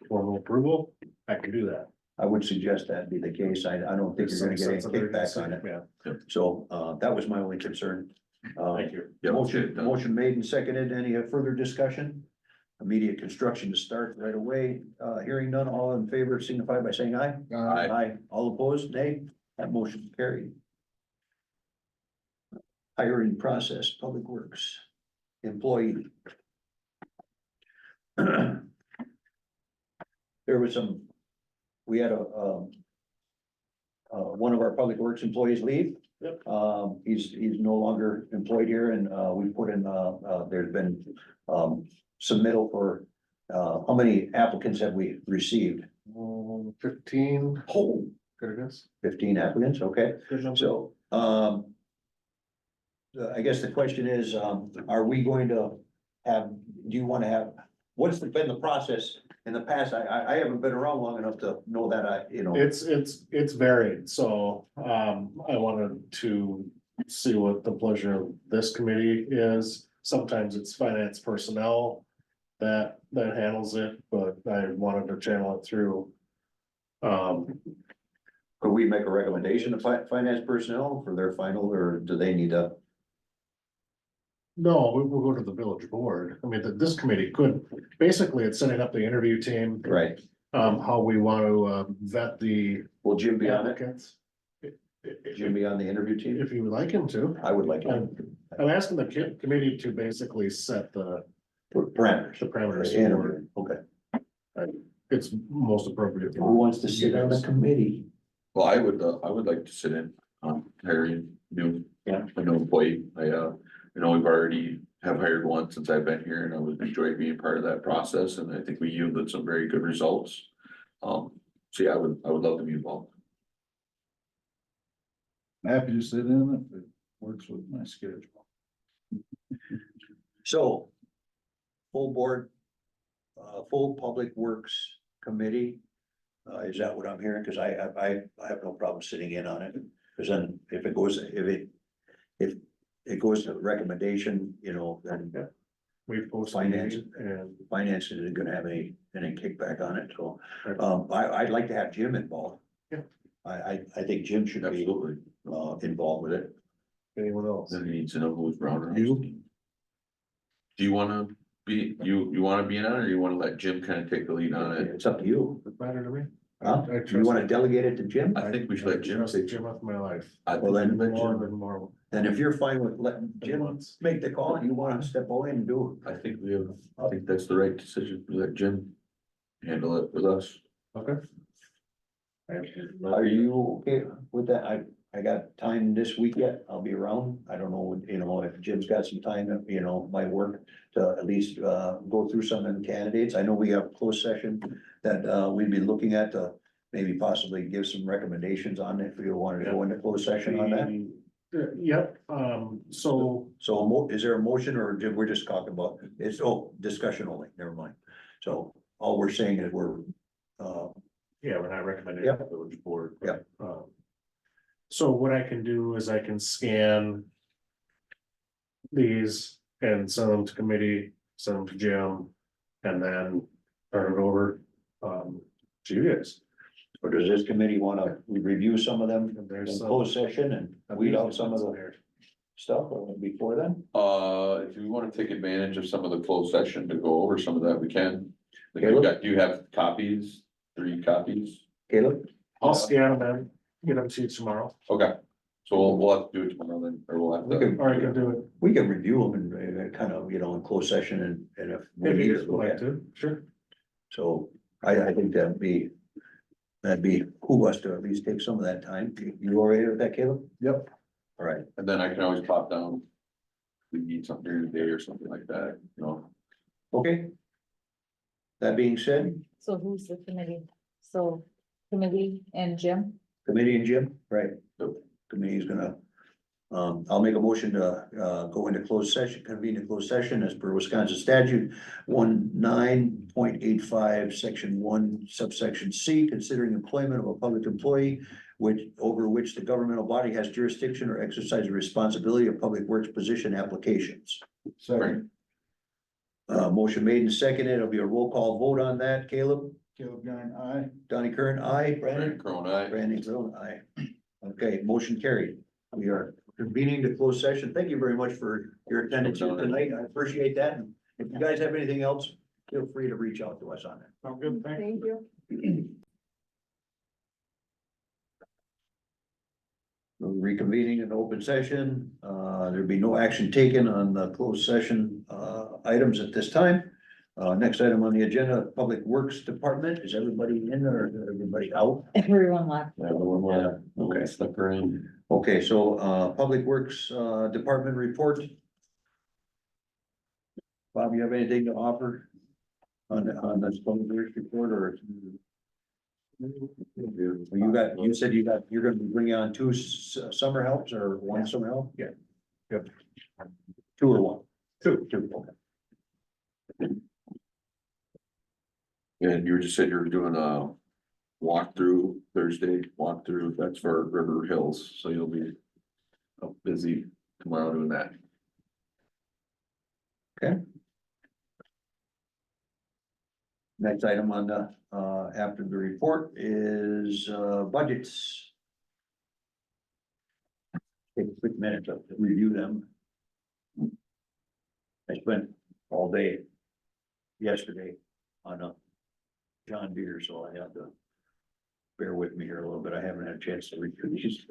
formal approval, I can do that. I would suggest that be the case. I don't think you're gonna get any kickback on it. Yeah, So that was my only concern. thank you. Yeah, let's get it Motion, done. motion made and seconded. Any further discussion? Immediate construction to start right away. Hearing none, all in favor signify by saying aye. Aye. All opposed, nay. That motion carried. Hiring process, Public Works, employee. There was some, we had one of our Public Works employees leave. Yep. He's no longer employed here, and we put in, there's been submittal for, how many applicants have we received? 15, Oh, goodness. 15 applicants, okay. Good number. So, I guess the question is, are we going to have, do you want to have, what's been the process in the past? I haven't been around long enough to know that It's varied, so, I wanted to see what the pleasure of this committee is. Sometimes it's finance personnel that handles it, but I wanted to channel it through. could we make a recommendation to finance personnel for their final, or do they need to? No, we'll go to the village board. I mean, this committee could, basically, it's setting up the interview team, Right. how we want to vet the Will Jim be on it? applicants. Jim be on the interview team? If you would like him to. I would like him. I'm asking the committee to basically set the Parameters. the parameters And, for, okay. it's most appropriate. Who wants to sit on the committee? Well, I would like to sit in, Harry, new. Yeah. A new employee, I know we've already have hired one since I've been here and I would enjoy being part of that process and I think we yielded some very good results. So yeah, I would love to be involved. I'm happy to sit in it, it works with my schedule. So, full board, full public works committee. Is that what I'm hearing? Cause I have no problem sitting in on it. Cause then if it goes to recommendation, you know, then We've posted Finance. and finance isn't gonna have any kickback on it, so, I'd like to have Jim involved. Yeah. I think Jim should be, Absolutely. involved with it. anyone else. Then he needs to know who's Brown. You? Do you wanna be, you wanna be in on it or you wanna let Jim kind of take the lead on it? It's up to you. Doesn't matter to me. Huh? I You trust- wanna delegate it to Jim? I think we should let Jim Trust say. Jim with my life. Well, then, More than more. then if you're fine with letting Jim Once. make the call and you wanna step away and do I think that's the right decision, to let Jim handle it with us. Okay. it, are you okay with that? I got time this week yet. I'll be around. I don't know, you know, if Jim's got some time, you know, might work to at least, go through some of the candidates. I know we have a closed session that, we'd be looking at to maybe possibly give some recommendations on if you wanted to go into closed session on that. Yep, so So is there a motion or we're just talking about, it's, discussion only, never mind. So all we're saying is yeah, we're not recommending Yep. the village board. Yep. So what I can do is I can scan these and send them to committee, send them to Jim, and then turn it over to you guys. or does this committee wanna review some of them And there's in some- closed session and weed out some of the there. stuff before then? If you wanna take advantage of some of the closed session to go over some of that, we can. Like, Caleb? do you have copies, 3 copies? Caleb? I'll scan them and get them to you tomorrow, Okay, so we'll have to do it tomorrow then, or we'll have We to. can, or I can do it we can review them and kind of, you know, in closed session and if. we if need you to guys look would like at- to, sure. So I think that'd be who us to at least take some of that time. You all right with that, Caleb? Yep. All right, And then I can always pop down. We need something during the day or something like that, you know. okay. That being said, So who's the committee? So committee and Jim? committee and Jim, right? The committee is gonna, I'll make a motion to, go into closed session, convene a closed session as per Wisconsin statute 19.85, section 1, subsection C, considering employment of a public employee over which the governmental body has jurisdiction or exercise responsibility of public works position applications. Second, Motion made and seconded. It'll be a roll call vote on that. Caleb, Caleb Garn, aye. Donnie Kern, aye. Brandon? Brandon Crone, aye. Brandon Crone, aye. Okay, motion carried. We are convening the closed session. Thank you very much for your attendance here tonight. I appreciate that. And if you guys have anything else, feel free to reach out to us on that. Sound good, thanks. Thank you. Reconvening an open session, there'd be no action taken on the closed session, items at this time. Next item on the agenda, Public Works Department, is everybody in or is everybody out? Everyone left. Okay. Stuck around. Okay, so, Public Works, Department report. Bob, you have anything to offer on this Public Works report or? You said you're gonna be bringing on 2 summer helps or 1 summer help? Yeah. Yep. 2 or 1? 2. Okay. And you just said you're doing a walkthrough Thursday, that's for River Hills, so you'll be busy tomorrow doing that. Next item on the, after the report is, budgets. Take a quick minute to review them. I spent all day yesterday on a John Deere, so I have to bear with me here a little bit. I haven't had a chance to read through these.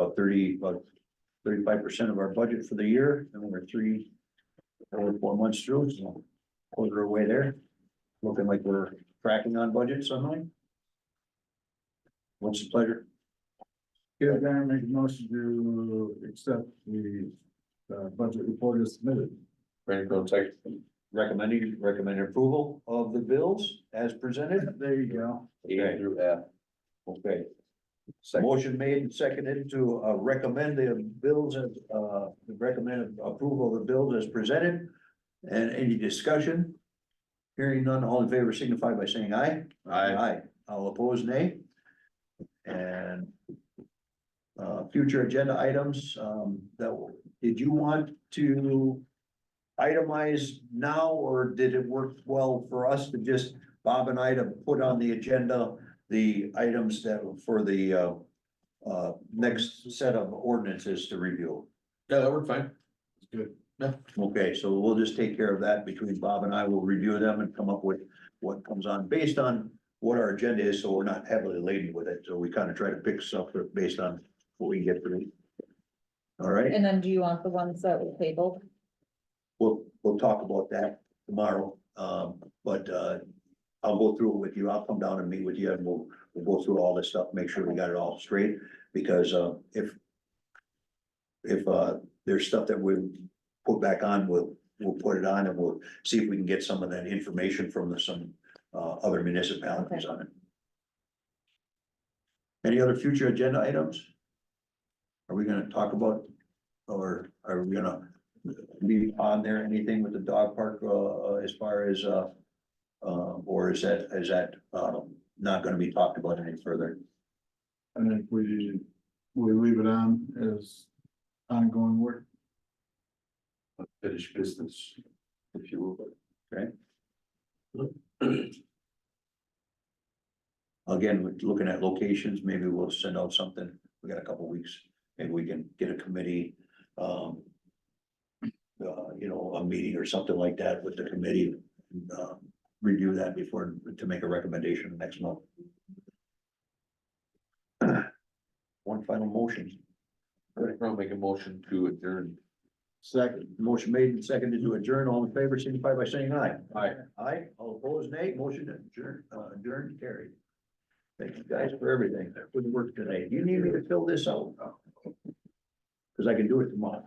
about 35% of our budget for the year, and we're 4 months through, so quarter away there. Looking like we're tracking on budget somehow. What's the pleasure? Yeah, then make a motion to accept the budget report as submitted. Ready for a second? Recommended approval of the bills as presented. There you go. A through F. Okay, Second. motion made and seconded to recommend the bills as recommended approval of the bills as presented. And any discussion? Hearing none, all in favor signify by saying aye. Aye. All opposed, nay. And future agenda items, did you want to itemize now, or did it work well for us to just, Bob and I, to put on the agenda the items that for the next set of ordinances to review? Yeah, that worked fine. It's good. Okay, so we'll just take care of that between Bob and I. We'll review them and come up with what comes on based on what our agenda is, so we're not heavily laden with it. So we kind of try to pick stuff based on what we can get through. All right, And then do you want the ones that were tabled? we'll talk about that tomorrow. But I'll go through it with you. I'll come down and meet with you, and we'll go through all this stuff, make sure we got it all straight. Because if there's stuff that we put back on, we'll put it on, and we'll see if we can get some of that information from some other municipalities on it. Any other future agenda items? Are we gonna talk about, or are we gonna leave on there anything with the dog park as far as or is that not gonna be talked about any further? I think we leave it on as ongoing work. Finished business, if you will. Again, we're looking at locations, maybe we'll send out something, we got a couple weeks, maybe we can get a committee. A meeting or something like that with the committee, review that before, to make a recommendation next month. One final motion. I'll make a motion to adjourn. Second, motion made and seconded to adjourn. All in favor, signify by saying aye. Aye. Aye, all opposed, nay. Motion to adjourn carried. Thank you guys for everything. Good work today. Do you need me to fill this out? Cause I can do it tomorrow.